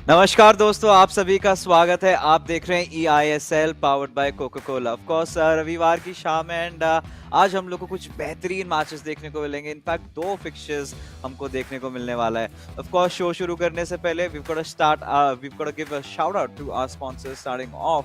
नमस्कार दोस्तों, आप सभी का स्वागत है। आप देख रहे हैं eISL powered by Coca Cola. Of course रविवार की शाम है एंड आज हम लोग को कुछ बेहतरीन मैचेस देखने को मिलेंगे। इनफैक्ट 2 फिक्चर्स हमको देखने को मिलने वाला है। ऑफ कोर्स शो शुरू करने से पहले we've got to give a shout out to our sponsors, starting off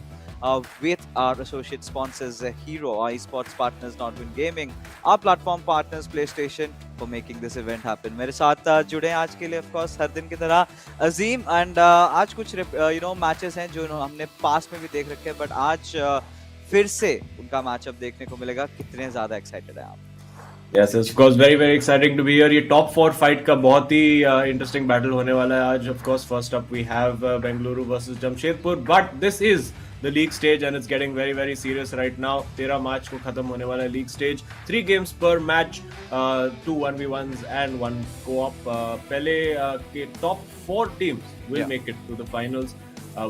with our associate sponsors Hero, our esports partners, Nordwind Gaming, our platform partners PlayStation for making this event happen. मेरे साथ जुड़े हैं आज के लिए of course हर दिन की तरह अजीम एंड आज कुछ मैचेस हैं जो हमने पास में भी देख रखे हैं, बट आज फिर से उनका मैचअप देखने को मिलेगा। कितने ज्यादा एक्साइटेड हैं आप? Yes, of course, very very exciting to be here. ये top 4 fight का बहुत ही interesting battle होने वाला है आज. Of course, first up we have Bengaluru versus Jamshedpur, but this is the league stage and it's getting very very serious right now. 13 मार्च को खत्म होने वाला है league stage. 3 games per match, 2 1v1s and 1 co-op. पहले के top 4 teams will make it to the finals.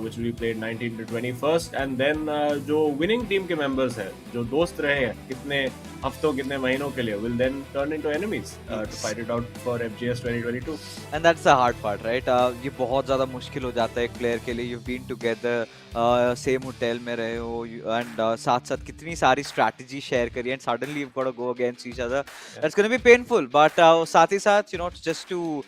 Which will be played 19 to 21st, and then जो winning team के members हैं, जो दोस्त रहे हैं कितने हफ्तों कितने महीनों के लिए, will then turn into enemies to fight it out for FGS 2022. And that's the hard part, right? ये बहुत ज़्यादा मुश्किल हो जाता है एक प्लेयर के लिए। You've been together, same hotel में रहे हो एंड साथ साथ कितनी सारी स्ट्रैटेजी शेयर करी and suddenly you've got to go against each other. That's going to be painful, but साथ ही साथ just to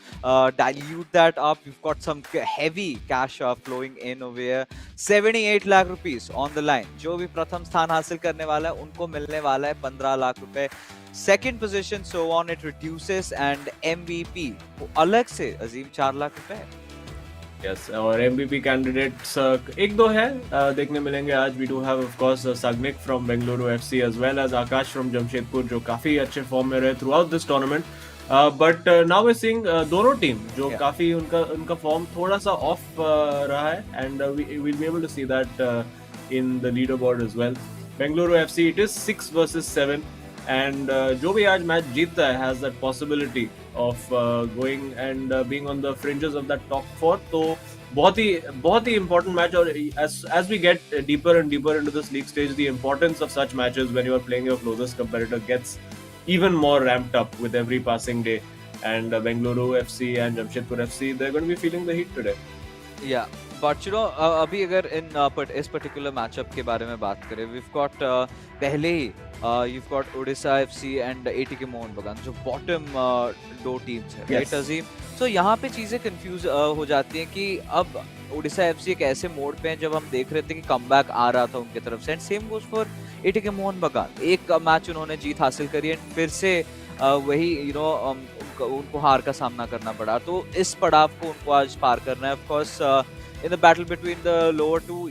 dilute that up, you've got some heavy cash flowing in over here. 78 lakh rupees on the line. जो भी प्रथम स्थान हासिल करने वाला है उनको मिलने वाला है 15 लाख रुपए। Second position, so on it reduces, and MVP को अलग से अजीम 4 लाख रुपए। Yes, और MVP candidates एक दो है देखने मिलेंगे आज. We do have of course Sagnik from Bengaluru FC as well as Akash from Jamshedpur जो काफी अच्छे फॉर्म में रहे throughout this tournament. But now we're seeing दोनों टीम जो काफी उनका फॉर्म थोड़ा सा ऑफ रहा है, and we'll be able to see that in the leaderboard as well. Bengaluru FC, it is 6 versus 7, and जो भी आज मैच जीतता है has that possibility of going and being on the fringes of that top 4. तो बहुत ही important match, और as we get deeper and deeper into this league stage, the importance of such matches when you are playing your closest competitor gets even more ramped up with every passing day. And Bengaluru FC and Jamshedpur FC, they're going to be feeling the heat today. Yeah, but अभी अगर इस particular matchup के बारे में बात करें, we've got पहले ही you've got Odisha FC and ATK Mohun Bagan जो बॉटम 2 टीम्स हैं, राइट अजीम? सो यहाँ पे चीजें कंफ्यूज हो जाती हैं कि अब ओडिशा एफसी एक ऐसे मोड पे हैं जब हम देख रहे थे कि कमबैक आ रहा था उनकी तरफ से, and same goes for ATK Mohan बगान। एक मैच उन्होंने जीत हासिल करी एंड फिर से वही उनको हार का सामना करना पड़ा। तो इस पड़ाव को उनको आज पार करना है। Of course in the battle between the lower two,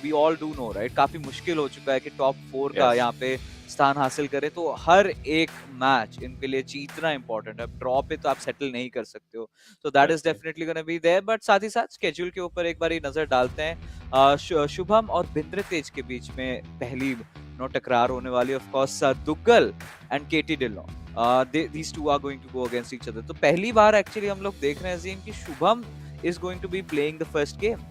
we all do know, right, काफी मुश्किल हो चुका है कि टॉप 4 का यहाँ पे स्थान हासिल करे। तो हर एक मैच इनके लिए जीतना इंपॉर्टेंट है। ड्रॉ पे तो आप सेटल नहीं कर सकते हो, so that is definitely gonna be there. But साथ ही साथ स्केड्यूल के ऊपर एक बार नजर डालते हैं। शुभम और बिंद्र तेज के बीच में पहली टकरार होने वाली। Of course Duggal and KT Dhillon, these two are going to go against each other. तो पहली बार एक्चुअली हम लोग देख रहे हैं अजीम कि Shubham is going to be playing the first game.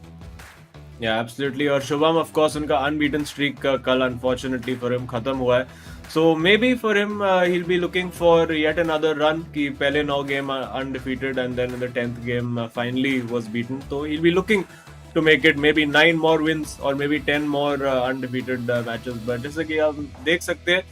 Yeah, absolutely. और शुभम of course उनका unbeaten streak कल unfortunately for him खत्म हुआ है. So maybe for him he'll be looking for yet another run कि पहले 9 game undefeated and then in the 10th game finally was beaten. So he'll be looking to make it maybe 9 more wins or maybe 10 more undefeated matches. But जैसे कि आप देख सकते हैं,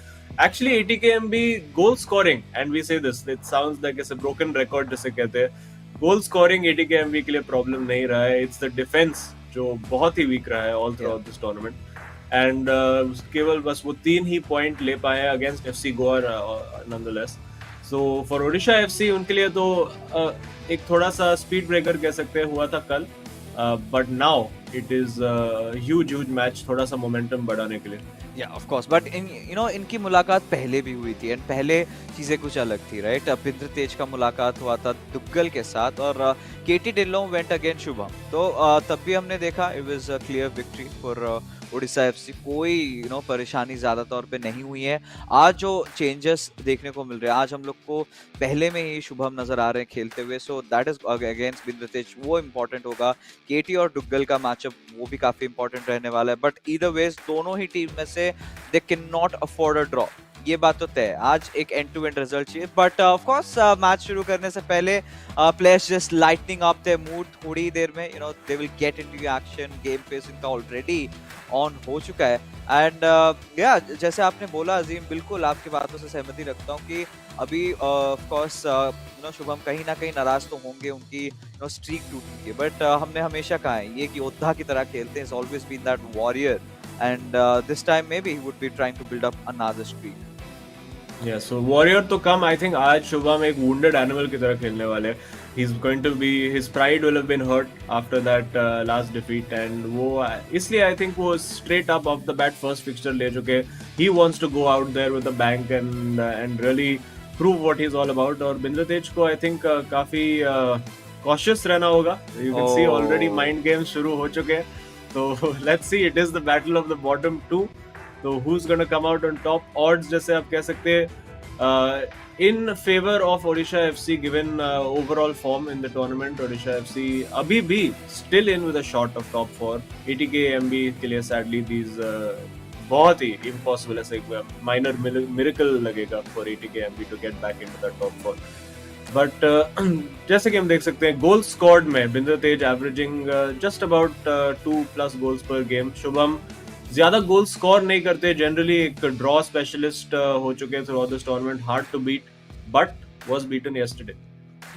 actually ATKMB goal scoring, and we say this, it sounds like it's a broken record जिसे कहते हैं, goal scoring ATKMB के लिए प्रॉब्लम नहीं रहा है. इट्स द डिफेंस जो बहुत ही वीक रहा है all through this tournament, and केवल बस वो 3 ही पॉइंट ले पाए हैं against FC Goa nonetheless. So for Odisha FC उनके लिए तो एक थोड़ा सा स्पीड ब्रेकर कह सकते हैं हुआ था कल, but now it is huge match थोड़ा सा मोमेंटम बढ़ाने के लिए. Yeah, of course, but इनकी मुलाकात पहले भी हुई थी एंड पहले चीजें कुछ अलग थी, राइट? बिंद्र तेज का मुलाकात हुआ था दुग्गल के साथ और केटी डिल्लो वेंट अगेंस्ट शुभम. तो तब भी हमने देखा it was a clear victory for Odisha FC. कोई परेशानी ज्यादा तौर पे नहीं हुई है. आज जो चेंजेस देखने को मिल रहे हैं, आज हम लोग को पहले में ही शुभम नजर आ रहे हैं खेलते हुए, सो दैट इज अगेंस्ट बिंद्र तेज, वो इम्पोर्टेंट होगा. केटी और दुग्गल का मैचअप वो भी काफी इंपॉर्टेंट रहने वाला है. बट ईदर वेज दोनों ही टीम में से they can not afford a draw. ये बात तो तय है, आज एक एंड टू एंड रिजल्ट चाहिए, बट ऑफ कोर्स मैच शुरू करने से पहले players just lightning up their mood, थोड़ी देर में you know they will get into action, game face इनका ऑलरेडी ऑन हो चुका है। एंड या जैसे आपने बोला अजीम, बिल्कुल आपकी बातों से सहमति रखता हूँ कि अभी of course you know Shubham कहीं ना कहीं नाराज तो होंगे, उनकी यू नो स्ट्रीक टूटी है, बट हमने हमेशा कहा है ये कि योद्धा की तरह खेलते हैं, always been that warrior, and this time maybe he would be trying to build up another streak. Yeah, so Warrior तो कम, I think आज शुभम एक wounded animal की तरह खेलने वाले हैं. He's going to be, his pride will have been hurt after that last defeat, and वो इसलिए I think वो straight up off the bat first fixture ले चुके. He wants to go out there with a bang and really prove what he's all about. और बिंद्रतेज को I think काफी cautious रहना होगा. You can see already mind games शुरू हो चुके हैं. So let's see, it is the battle of the bottom two. तो who's gonna come out on top? Odds जैसे आप कह सकते हैं in favor of Odisha FC given overall form in the tournament. Odisha FC अभी भी still in with a shot of top 4. ATKMB के लिए sadly these बहुत ही impossible, ऐसे minor miracle लगेगा for ATKMB to get back into the top 4. But जैसे कि हम देख सकते हैं goal scored में बिंद्रतेज averaging just about 2+ goals per game. Shubham ज्यादा गोल स्कोर नहीं करते, जनरली एक ड्रॉ स्पेशलिस्ट हो चुके throughout this tournament, hard to beat but was beaten yesterday.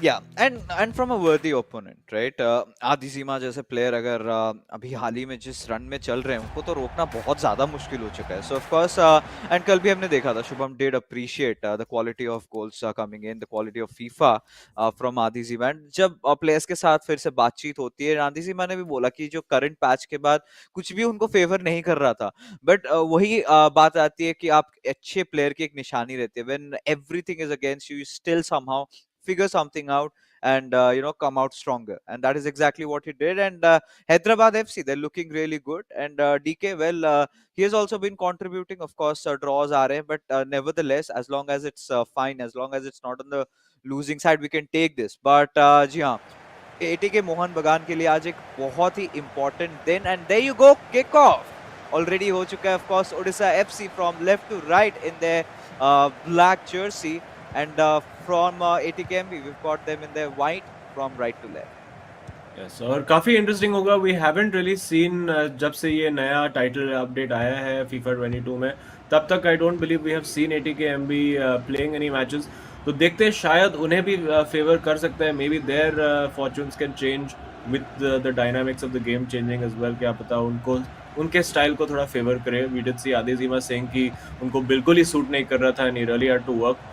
Yeah, and from a worthy opponent, right? आदि सीमा जैसे player अगर अभी हाल ही में जिस रन में चल रहे हैं उनको तो रोकना बहुत ज्यादा मुश्किल हो चुका है. सो ऑफ कोर्स एंड कल भी हमने देखा था, Shubham did appreciate the quality of goals coming in, the quality of FIFA from आदि सीमा. जब प्लेयर्स के साथ फिर से बातचीत होती है, आदि सीमा ने भी बोला कि जो करंट पैच के बाद कुछ भी उनको फेवर नहीं कर रहा था, बट वही बात आती है कि आप अच्छे प्लेयर की एक निशानी रहती है, when everything is against you still somehow figure something out and you know come out stronger, and that is exactly what he did. And Hyderabad FC, they're looking really good, and DK, well, he has also been contributing. Of course draws are there, but nevertheless, as long as it's fine, as long as it's not on the losing side, we can take this. But जी हाँ, ATK Mohan बगान के लिए आज एक बहुत ही important दिन, and there you go, kick off already हो चुका है. Of course Odisha FC from left to right in their black jersey, and from ATKMB we've got them in their white from right to left. Yes, और काफी interesting होगा. We haven't really seen जब से ये नया title update आया है FIFA 22 में, तब तक I don't believe we have seen ATKMB playing any matches. तो देखते हैं, शायद उन्हें भी फेवर कर सकते हैं. Maybe their fortunes can change with the dynamics of the game changing as well. क्या पता उनको उनके स्टाइल को थोड़ा फेवर करे. We did see Adizima saying कि उनको बिल्कुल ही सूट नहीं कर रहा था and he really had to work.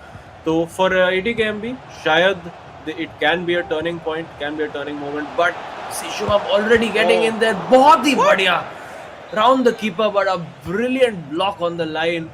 तो for ATKMB शायद it can be a turning point, can be a turning moment, but see Shubham already getting in there. बहुत ही बढ़िया round the keeper, but a brilliant block on the line.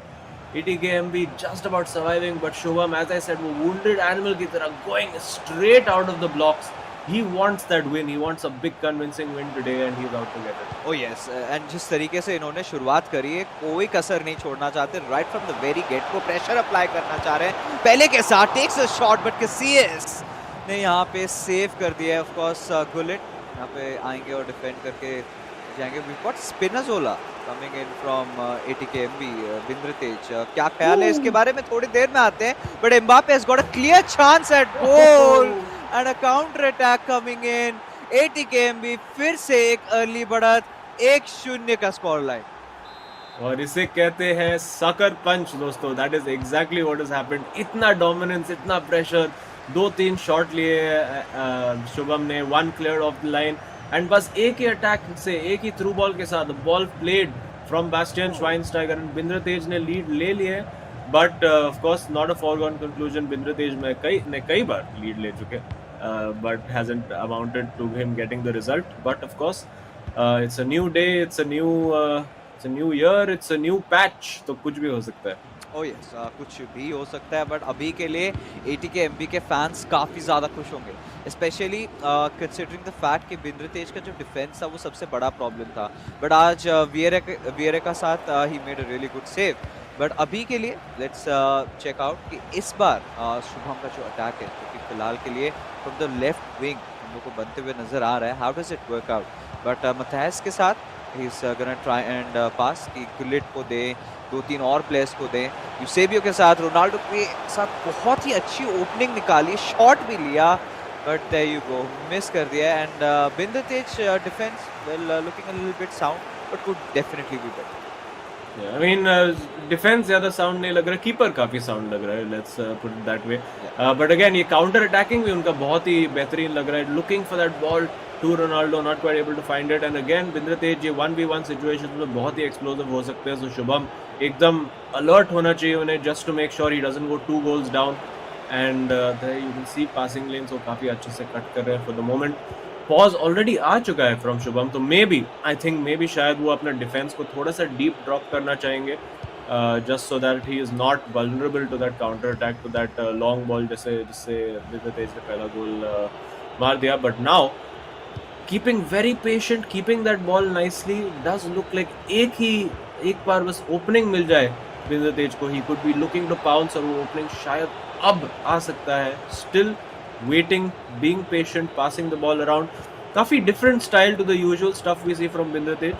ATKMB just about surviving, but Shubham, as I said, वो wounded animal की तरह going straight out of the blocks. He wants that win. He wants a big convincing win today, and he's out to get it. Oh yes, and जिस तरीके से इन्होंने शुरुआत करी है, कोई कसर नहीं छोड़ना चाहते. Right from the very get को प्रेशर अप्लाई करना चाह रहे हैं. पहले के साथ takes a shot, but Casillas ने यहाँ पे सेव कर दिया है. Of course Gullit यहाँ पे आएंगे और डिफेंड करके जाएंगे. We've got Spinazzola coming in from ATKMB. बिंद्रतेज, क्या ख्याल है इसके बारे में थोड़ी देर में आते हैं. But Mbappe has got a clear chance at goal. And a counter attack coming in. ATKMB फिर से एक अर्ली बढ़त, 1-0 का स्कोर लाइन. और इसे कहते हैं सकर पंच दोस्तों. That is exactly what has happened. इतना डोमिनेंस, इतना प्रेशर, 2-3 शॉट लिए शुभम ने, 1 cleared off the line, and बस एक ही अटैक से, एक ही थ्रू बॉल के साथ ball played from Bastian Schweinsteiger, and बिंद्रतेज ने लीड ले लिए. But of course not a foregone conclusion. बिंद्रतेज में कई बार लीड ले चुके, but hasn't amounted to him getting the result. But of course it's a new day, it's a new year, it's a new patch, तो कुछ भी हो सकता है. Oh yes, कुछ भी हो सकता है, बट अभी के लिए ATKMB के फैंस काफी ज्यादा खुश होंगे, स्पेशली कंसिडरिंग द फैक्ट कि बिंद्रतेज का जो डिफेंस था वो सबसे बड़ा प्रॉब्लम था, बट आज वियरे का साथ he made a really good save. But अभी के लिए लेट्स चेक आउट कि इस बार शुभम का जो अटैक है, क्योंकि फिलहाल के लिए फ्रॉम द लेफ्ट विंग हम लोग को बनते हुए नजर आ रहा है. How does it work out? But Matthias के साथ he's gonna try and pass कि गुलिट को दे, 2-3 और प्लेयर्स को दे, यूसेबियो के साथ रोनाल्डो के साथ बहुत ही अच्छी ओपनिंग निकाली, शॉट भी लिया, but there you go, miss कर दिया and Bindratej defence looking a little bit sound, but could definitely be better. Yeah, I mean, defence ज्यादा साउंड नहीं लग रहा, कीपर काफी साउंड लग रहा है, let's put it that way. But again ये काउंटर अटैकिंग भी उनका बहुत ही बेहतरीन लग रहा है, looking for that ball to Ronaldo, not quite able to find it. And again Bindratej ये 1v1 सिचुएशन में बहुत ही एक्सप्लोसिव हो सकते हैं, सो शुभम एकदम अलर्ट होना चाहिए उन्हें, just to make sure he doesn't go 2 goals down. And there you can see passing lanes वो काफी अच्छे से कट कर रहे हैं. For the moment pause already आ चुका है फ्रॉम शुभम, तो मे बी शायद वो अपना डिफेंस को थोड़ा सा डीप ड्रॉप करना चाहेंगे, just so that he is not vulnerable to that counter attack, to that long ball जिससे बिंद्रतेज ने पहला गोल मार दिया. But now keeping very patient, keeping that ball nicely, does look like एक बार बस ओपनिंग मिल जाए बिंद्रतेज को, he could be looking to pounce, और वो ओपनिंग शायद अब आ सकता है. Still waiting, being patient, passing the ball around. काफी different style to the usual stuff we see from बिंद्रतेज.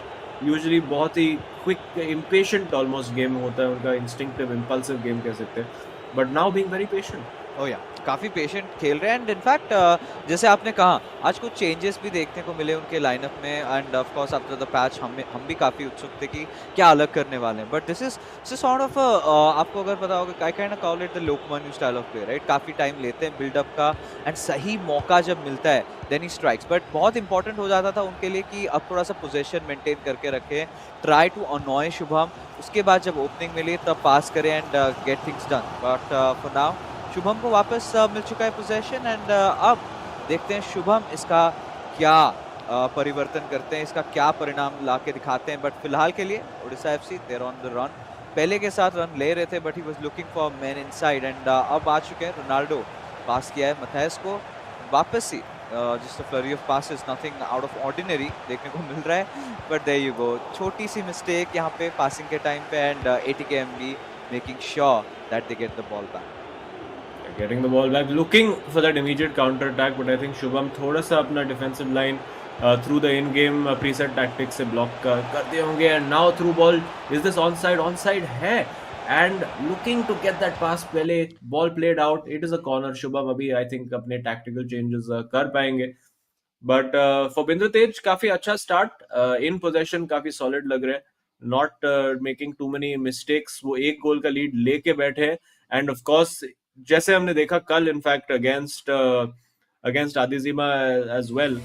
Usually बहुत ही quick, impatient almost game होता है उनका, instinctive, impulsive game कह सकते हैं. But now being very patient. Oh yeah, काफी patient खेल रहे हैं एंड इनफैक्ट जैसे आपने कहा आज कुछ चेंजेस भी देखने को मिले उनके लाइनअप में end of course after the patch हम भी काफी उत्सुक थे कि क्या अलग करने वाले हैं. But this is sort of आपको अगर पता होगा I kind of call it the Lokmanya style of play, right. काफी टाइम लेते हैं बिल्डअप का एंड सही मौका जब मिलता है देन ही स्ट्राइक्स. बट बहुत इंपॉर्टेंट हो जाता था उनके लिए कि अब थोड़ा सा पोजीशन मेंटेन करके रखें, ट्राई टू अनॉय शुभम, उसके बाद जब ओपनिंग मिली तब पास करें and get things done. But for now Shubham को वापस मिल चुका है पोजीशन एंड अब देखते हैं शुभम इसका क्या परिवर्तन करते हैं, इसका क्या परिणाम लाके दिखाते हैं. बट फिलहाल के लिए Odisha FC there on the run, पहले के साथ रन ले रहे थे but he was looking for man inside and अब आ चुके हैं. रोनाल्डो पास किया है मैथायस को, वापस ही just a flurry of passes, nothing out of ordinary देखने को मिल रहा है. बट देयर यू गो, छोटी सी मिस्टेक यहाँ पे पासिंग के टाइम पे and ATKMB making sure that they get the ball back. Getting the ball back, looking for that immediate counter attack, but I think Shubham थोड़ा सा अपना defensive line through the in-game preset tactics से block कर दिए होंगे. And now through ball, is this onside है, and looking to get that pass, पहले ball played out, it is a corner. Shubham अभी I think अपने tactical changes कर पाएंगे. But for बिंद्रतेज काफी अच्छा start, in possession काफी solid लग रहे हैं, not making too many mistakes. वो एक गोल का लीड लेके बैठे हैं and of course जैसे हमने देखा कल इनफैक्ट अगेंस्ट आदिजिमा as well,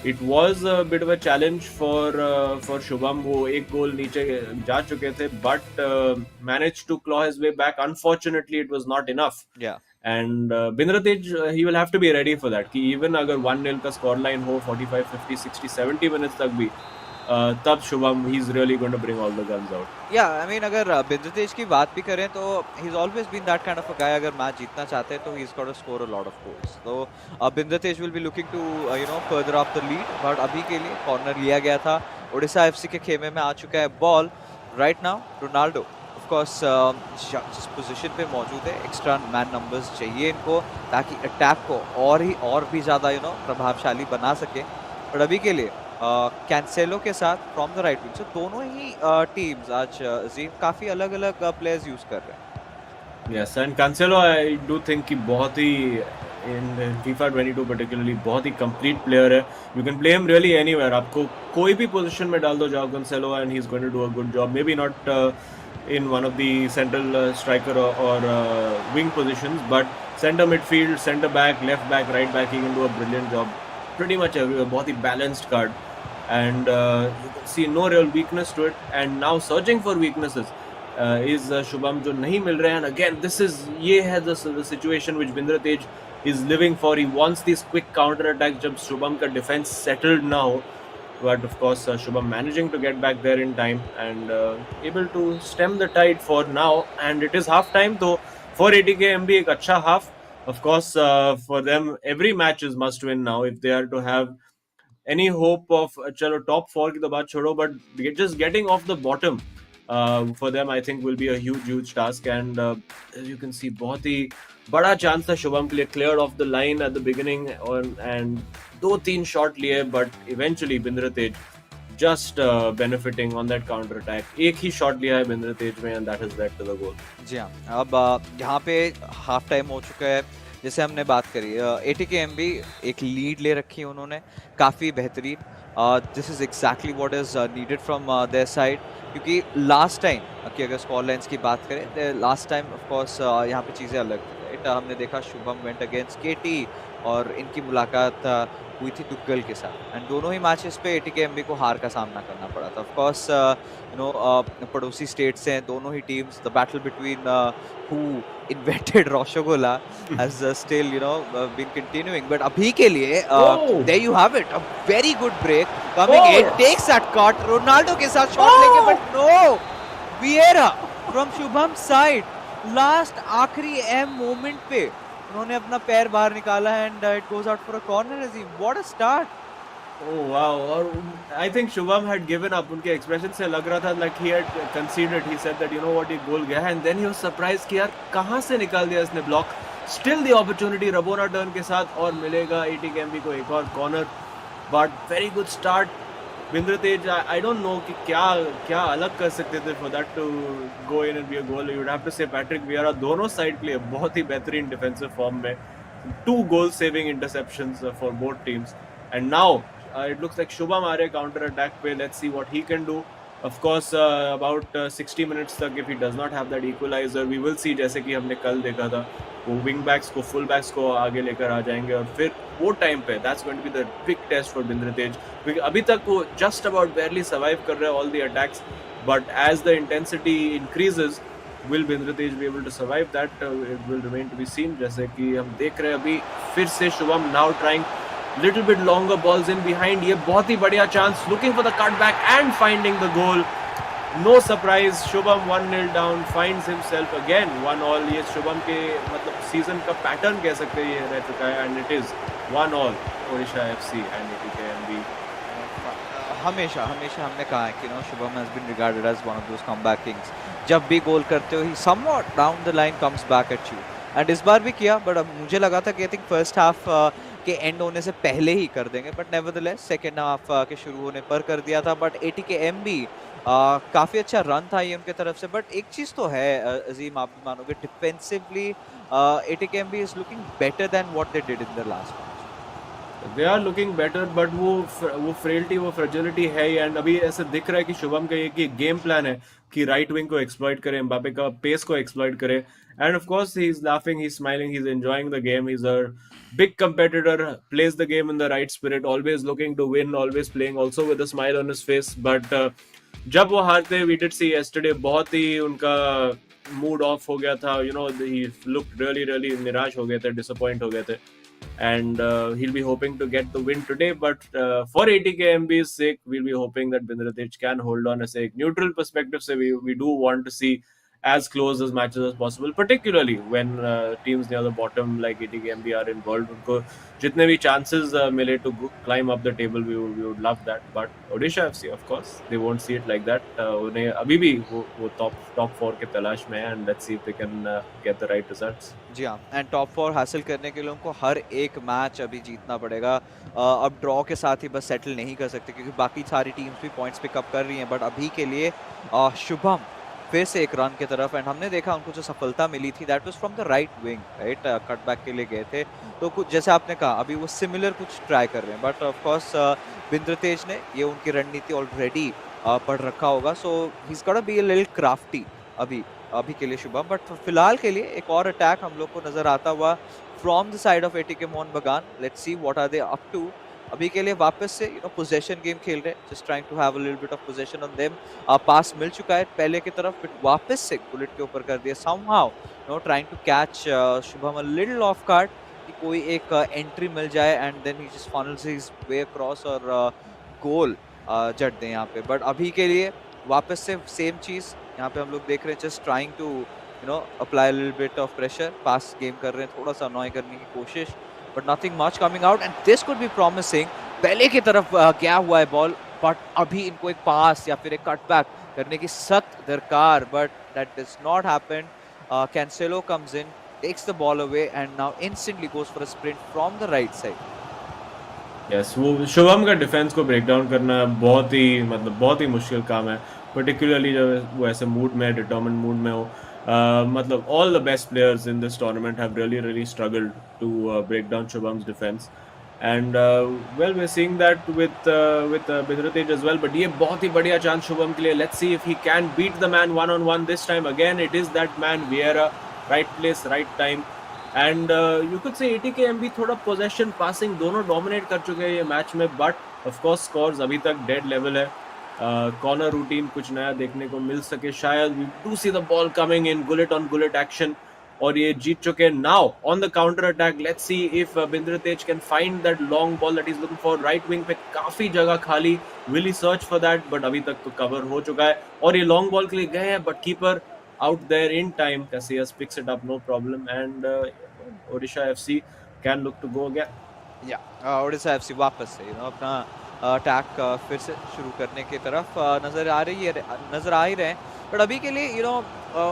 it was a bit of a challenge for Shubham. वो एक गोल नीचे जा चुके थे but manage to claw his way back. Unfortunately it was not enough and Bindratej he will have to be ready for that कि even अगर 1-0 का score line हो 45, 50, 60, 70 मिनट्स तक भी, तब Shubham he is really going to bring all the guns out. Yeah I mean अगर बिंद्रतेज की बात भी करें तो he is always been that kind of a guy, अगर मैच जीतना चाहते हैं तो he is got to score a lot of goals. तो Bindratej will be looking to further up the lead. But अभी के लिए कॉर्नर लिया गया था, ओडिशा एफसी के खेमे में आ चुका है ball. Right now Ronaldo of course जिस पोजीशन पे मौजूद है, एक्स्ट्रा मैन नंबर्स चाहिए इनको ताकि अटैक को और भी ज्यादा प्रभावशाली बना सके. बट अभी के लिए कैंसेलो के साथ फ्रॉम द राइट विंग, सो दोनों ही टीम्स आज जी काफी अलग-अलग प्लेयर्स यूज कर रहे हैं. Yes, and Cancelo I do think कि बहुत ही इन FIFA22 पर्टिकुलरली बहुत ही कंप्लीट प्लेयर है. You can play him really anywhere, आपको कोई भी पोजीशन में डाल दो जाओ Cancelo and he is going to do a good job. Maybe not in one of the central striker or wing positions, but center midfield, center back, left back, right back, he can do a brilliant job pretty much everywhere. बहुत ही balanced card and you can see no real weakness to it. And now searching for weaknesses is Shubham जो नहीं मिल रहे हैं. And again ये है the situation which बिंद्रतेज is living for. He wants these quick counter attacks जब Shubham का defense settled ना हो. But of course Shubham managing to get back there in time and able to stem the tide for now. And it is half time, so for ATKMB एक अच्छा half. Of course for them every match is must win now if they are to have any hope of चलो top 4 की तो बात छोड़ो, but just getting off the bottom for them I think will be a huge task. And as you can see बहुत ही बड़ा chance था शुभम के लिए, cleared off the line at the beginning and 2-3 shot लिए, but eventually बिंद्रतेज just benefiting on that counter attack. एक ही shot लिया है बिंद्र तेज में and that has led to the goal. जी हाँ, अब यहाँ पे हाफ टाइम हो चुका है, जैसे हमने बात करी ATKMB एक लीड ले रखी है उन्होंने, काफ़ी बेहतरीन. This is exactly what is needed from their side, क्योंकि लास्ट टाइम की अगर स्कोर लाइन्स की बात करें, लास्ट टाइम ऑफ कोर्स यहाँ पे चीज़ें अलग थी, राइट. हमने देखा शुभम वेंट अगेंस्ट केटी और इनकी मुलाकात हुई थी दुग्गल के साथ, एंड दोनों ही मैचेस पे ATKMB को हार का सामना करना पड़ा था. ऑफ कोर्स पड़ोसी स्टेट्स हैं दोनों ही teams. The battle between who invented Roshogola has still been continuing, but abhi ke liye there you have it, a very good break coming in, takes that cut, Ronaldo ke sath shot leke, but no, Vieira from Shubham's side, last आखिरी M moment पे उन्होंने अपना पैर बाहर निकाला and it goes out for a corner. Azim, what a start. Oh wow! और I think Shubham had given up. उनके expression से लग रहा था like he had conceded. He said that you know what, ये goal गया है, and then he was surprised कि यार कहाँ से निकाल दिया इसने block. Still the opportunity Rabona turn के साथ और मिलेगा ATKMB को एक और corner. But very good start. Bindra Tej, I don't know कि क्या अलग कर सकते थे for that to go in and be a goal. You would have to say Patrick Vieira दोनों side के लिए बहुत ही बेहतरीन defensive form में, 2 goal saving interceptions for both teams, and now it looks like Shubham आ रहे counter attack पे. Let's see what he can do. Of course, about 60 minutes तक if he does not have that equalizer, we will see, जैसे कि हमने कल देखा था, वो wing backs को full backs को आगे लेकर आ जाएंगे, और फिर वो टाइम पे that's going to be the big test for Bindra तेज, क्योंकि अभी तक वो just about barely survive कर रहे हैं all the attacks, but as the intensity increases, will Bindra Tej be able to survive that? It will remain to be seen. जैसे कि हम देख रहे हैं अभी फिर से Shubham now trying little bit longer balls in behind. ये बहुत ही बढ़िया chance, looking for the cutback and finding the goal. No surprise, Shubham 1-0 down, finds himself again 1-1. ये शुभम के मतलब सीजन का पैटर्न कह सकते हैं ये रह चुका है, and it is 1-1 Odisha FC and ATKMB. हमेशा हमने कहा है कि Shubham has been regarded as one of those comeback kings. जब भी गोल करते हो, he somewhat down the line comes back at you, and इस बार भी किया, but अब मुझे लगा था कि I think first half के एंड होने से पहले ही कर देंगे, बट नेवरदलेस सेकेंड हाफ के शुरू होने पर कर दिया था. बट ATKMB काफ़ी अच्छा रन था ये उनके तरफ से, बट एक चीज़ तो है अजीम, आप भी मानोगे, defensively ATKMB is looking better than what they did in the last match. They are looking better, but वो frailty, वो fragility है, and अभी ऐसे दिख रहा है कि शुभम का एक गेम प्लान है कि राइट विंग को एक्सप्लॉइट करे, एम्बापे का पेस को एक्सप्लॉइट करे, and of course he is laughing, he is smiling, he is enjoying the game. He's a big competitor, plays the game in the right spirit, always looking to win, always playing also with a smile on his face. But जब वो हारते, we did see yesterday, बहुत ही उनका mood off हो गया था, he looked really निराश हो गए थे, disappoint हो गए थे, and he'll be hoping to get the win today. But for ATKMB's sake, we'll be hoping that Bindra Tej can hold on. As a neutral perspective, so we do want to see as close as matches as possible, particularly when teams near the bottom like ATKMB are involved. उनको जितने भी chances मिले to climb up the table, we would love that. But Odisha FC, of course, they won't see it like that. उन्हें अभी भी वो top 4 के तलाश में है, and let's see if they can get the right results. जी हाँ, and top 4 हासिल करने के लिए उनको हर एक मैच अभी जीतना पड़ेगा. अब ड्रॉ के साथ ही बस सेटल नहीं कर सकते, क्योंकि बाकी सारी टीम्स भी पॉइंट्स पिकअप कर रही हैं. बट अभी के लिए शुभम फिर से एक रन की तरफ, एंड हमने देखा उनको जो सफलता मिली थी that was from the right wing, right. Cutback के लिए गए थे, तो कुछ जैसे आपने कहा अभी वो सिमिलर कुछ ट्राई कर रहे हैं. But of course Bindra Tej ने ये उनकी रणनीति ऑलरेडी पढ़ रखा होगा, so he is got to be a little crafty अभी के लिए शुभम. बट फिलहाल के लिए एक और अटैक हम लोग को नजर आता हुआ from the side of ATK Mohan Bagan. Let's see what are they up to. अभी के लिए वापस से पोजेशन गेम खेल रहे हैं, just trying to have a little bit of possession on them. Pass मिल चुका है पहले की तरफ, बट वापस से बुलेट के ऊपर कर दिया somehow, trying to catch Shubham a little off guard कि कोई एक एंट्री मिल जाए, and then he just funnels his way across और गोल जट दें यहाँ पे. बट अभी के लिए वापस से सेम चीज़ यहाँ पे हम लोग देख रहे हैं, just trying to apply little bit of pressure. Pass game कर रहे हैं, थोड़ा सा अनॉय करने की कोशिश, but nothing much coming out, and this could be promising. पहले की तरफ गया हुआ है बॉल, बट अभी इनको एक पास या फिर एक कटबैक करने की सख्त दरकार, but that does not happen. Cancelo comes in, takes the ball away, and now instantly goes for a sprint from the right side. Yes, वो शुभम का डिफेंस को ब्रेक डाउन करना बहुत ही बहुत ही मुश्किल काम है, पर्टिकुलरली जब वो ऐसे मूड में, डिटर्मिन्ड मूड में हो। मतलब all the best players in this tournament have really struggled to break down Shubham's defence and well we are seeing that with Bindratej as well, but ये बहुत ही बढ़िया चांस शुभम के लिए। Let's see if he can beat the man one on one this time. Again it is that man Vieira, right place right time and you could say ATKMB थोड़ा possession passing दोनों dominate कर चुके हैं ये match में, but of course scores अभी तक dead level है। कॉर्नर रूटीन कुछ नया देखने को मिल सके शायद। We do see the ball coming in, Gullit on Gullit action, और ये जीत चुके हैं now on the counter attack. Let's see if Bindratej can find that long ball that is looking for. Right wing पे काफी जगह खाली, will he search for that, but अभी तक तो कवर हो चुका है और ये लॉन्ग बॉल के लिए गए हैं, but keeper out there in time. Casillas picks it up, no problem, and Odisha FC can look to go again. Odisha FC वापस से अपना अटैक फिर से शुरू करने की तरफ नजर आ ही रहे हैं, बट अभी के लिए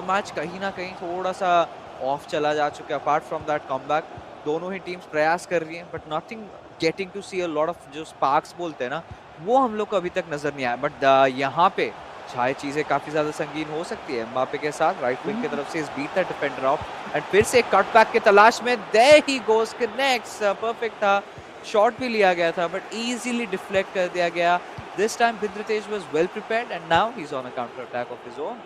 मैच कहीं ना कहीं थोड़ा सा ऑफ चला जा चुका है। अपार्ट फ्रॉम दैट कमबैक दोनों ही टीम्स प्रयास कर रही हैं, but nothing getting to see a lot of जो स्पार्क्स बोलते हैं ना, वो हम लोग को अभी तक नजर नहीं आया। बट यहाँ पे शायद चीजें काफी ज्यादा संगीन हो सकती है एम्बापे के साथ। राइट विंग की तरफ से इस beat the defender off and फिर से एक कटबैक की तलाश में, there he goes, connects, perfect था, शॉट भी लिया गया था बट इजीली डिफ्लेक्ट कर दिया गया। This time Bindratej was well prepared and now he is on a counter attack of his own.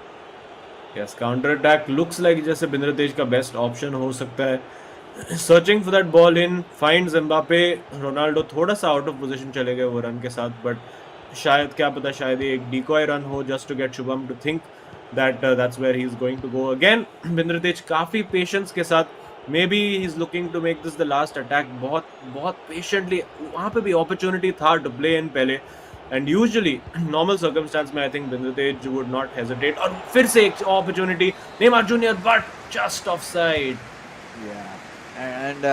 Yes, counter attack looks like जैसे बिंद्रतेज का बेस्ट ऑप्शन हो सकता है। Searching for that ball in, finds Mbappe. Ronaldo थोड़ा सा out of position चले गए वो रन के साथ, बट शायद क्या पता शायद ये एक डिकॉय रन हो just to get Shubham to think that that's where he is going to go again. Bindratej काफी पेशेंस के साथ, maybe he is looking to make this the last attack. बहुत बहुत पेशेंटली, वहां पे भी अपॉर्चुनिटी था टू प्ले इन पहले, एंड यूजुअली नॉर्मल सर्कमस्टेंस में I think Bindratej would not hesitate. और फिर से एक opportunity, Neymar junior, but just offside. And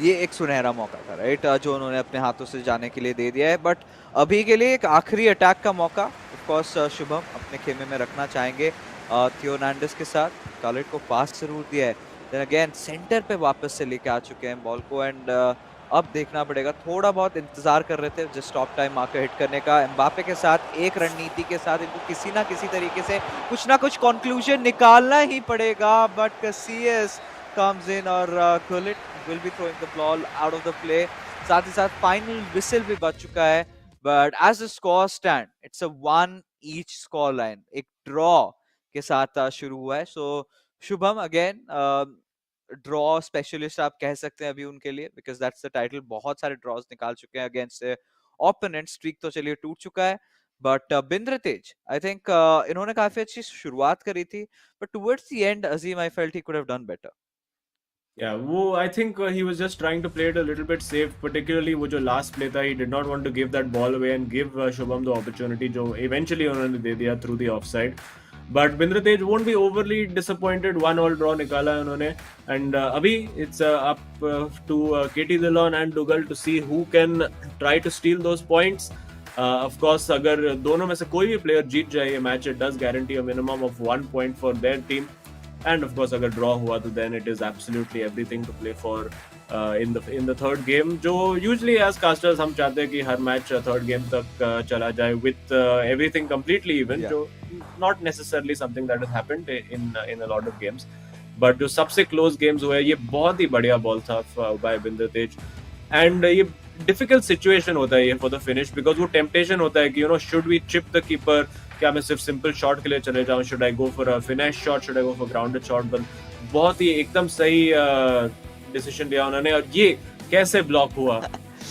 ये एक सुनहरा मौका था, राइट, जो उन्होंने अपने हाथों से जाने के लिए दे दिया है। बट अभी के लिए एक आखिरी अटैक का मौका ऑफ कोर्स शुभम अपने खेमे में रखना चाहेंगे थियोनांडिस के साथ। कॉलेट को पास जरूर दिया है, देन अगेन सेंटर पे वापस से लेके आ चुके हैं बॉल को, एंड अब देखना पड़ेगा। थोड़ा बहुत इंतजार कर रहे थे जस्ट स्टॉप टाइम आकर हिट करने का। एम्बापे के साथ एक रणनीति के साथ इनको किसी ना किसी तरीके से कुछ ना कुछ कंक्लूजन निकालना ही पड़ेगा, बट कैसियस comes in और Gullit will be throwing the ball out of the play। साथ ही साथ फाइनल विसल भी बज चुका है, but as the score stand it's a 1 each score line, एक ड्रॉ के साथ शुरू हुआ है। so Shubham again draw specialist आप कह सकते हैं अभी उनके लिए, because that's the title। बहुत सारे ड्रॉज निकाल चुके हैं अगेंस्ट ओपोनेंट, स्ट्रीक तो चलिए टूट चुका है, बट बिंद्रतेज आई थिंक इन्होंने काफी अच्छी शुरुआत करी थी, but towards the end Azim I felt he could have done better। Yeah, I think he was just trying to play it a little bit safe, particularly वो जो last play था, he did not want to give that ball away and give Shubham the opportunity जो eventually उन्होंने दे दिया through the offside। But Bindratej won't be overly disappointed, 1-1 draw निकाला है उन्होंने, and अभी it's up to KT Dillon and Duggal to see who can try to steal those points। Of course अगर दोनों में से कोई भी player जीत जाए ये match, it does guarantee a minimum of 1 point for their team। And of course अगर draw हुआ तो then it is absolutely everything to play for in the third game, जो usually as casters हम चाहते हैं कि हर match third game तक चला जाए with everything completely even, जो not necessarily something that has happened in a lot of games, but जो सबसे close games हुए, ये बहुत ही बढ़िया ball था by बिंद्रतेज। and ये difficult situation होता है ये for the finish, because वो temptation होता है कि should we chip the keeper, क्या मैं सिर्फ सिंपल शॉट के लिए चले जाऊं, should I go for a finish shot, should I go for grounded shot. But बहुत ही एकदम सही डिसीजन लिया उन्होंने, और ये कैसे ब्लॉक हुआ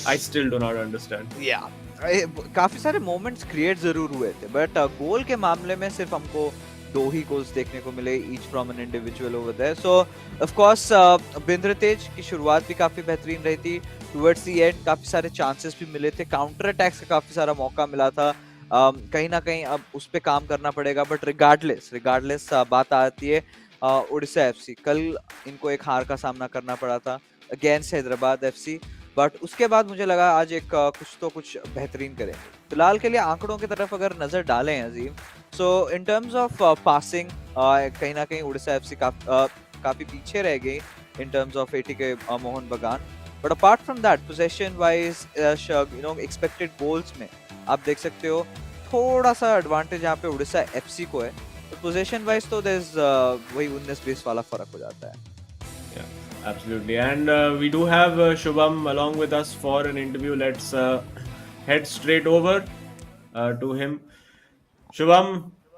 I still do not understand. काफी सारे मोमेंट्स क्रिएट जरूर हुए थे, बट गोल के मामले में सिर्फ हमको 2 ही गोल्स देखने को मिले each from an individual over there. So of course Bindratej की शुरुआत भी काफी बेहतरीन रही थी, टुवर्ड्स द एंड काफी सारे चांसेस भी मिले थे, काउंटर अटैक्स का काफी सारा मौका मिला था। कहीं ना कहीं अब उस पे काम करना पड़ेगा, बट रिगार्डलेस बात आती है उड़ीसा एफसी, कल इनको एक हार का सामना करना पड़ा था अगेंस्ट हैदराबाद एफसी, बट उसके बाद मुझे लगा आज एक कुछ बेहतरीन करें। फिलहाल के लिए आंकड़ों की तरफ अगर नजर डालें Azim, so in terms of passing कहीं ना कहीं उड़ीसा एफसी काफी पीछे रह गई in terms of ATK Mohan Bagan. But apart from that possession wise expected goals में आप देख सकते हो थोड़ा सा एडवांटेज यहाँ पे उड़ीसा एफसी को है, तो पोजीशन वाइज तो देयर इज वही 19-20 वाला फर्क हो जाता है. Absolutely. And we do have Shubham along with us for an interview. Let's head straight over to him. Shubham,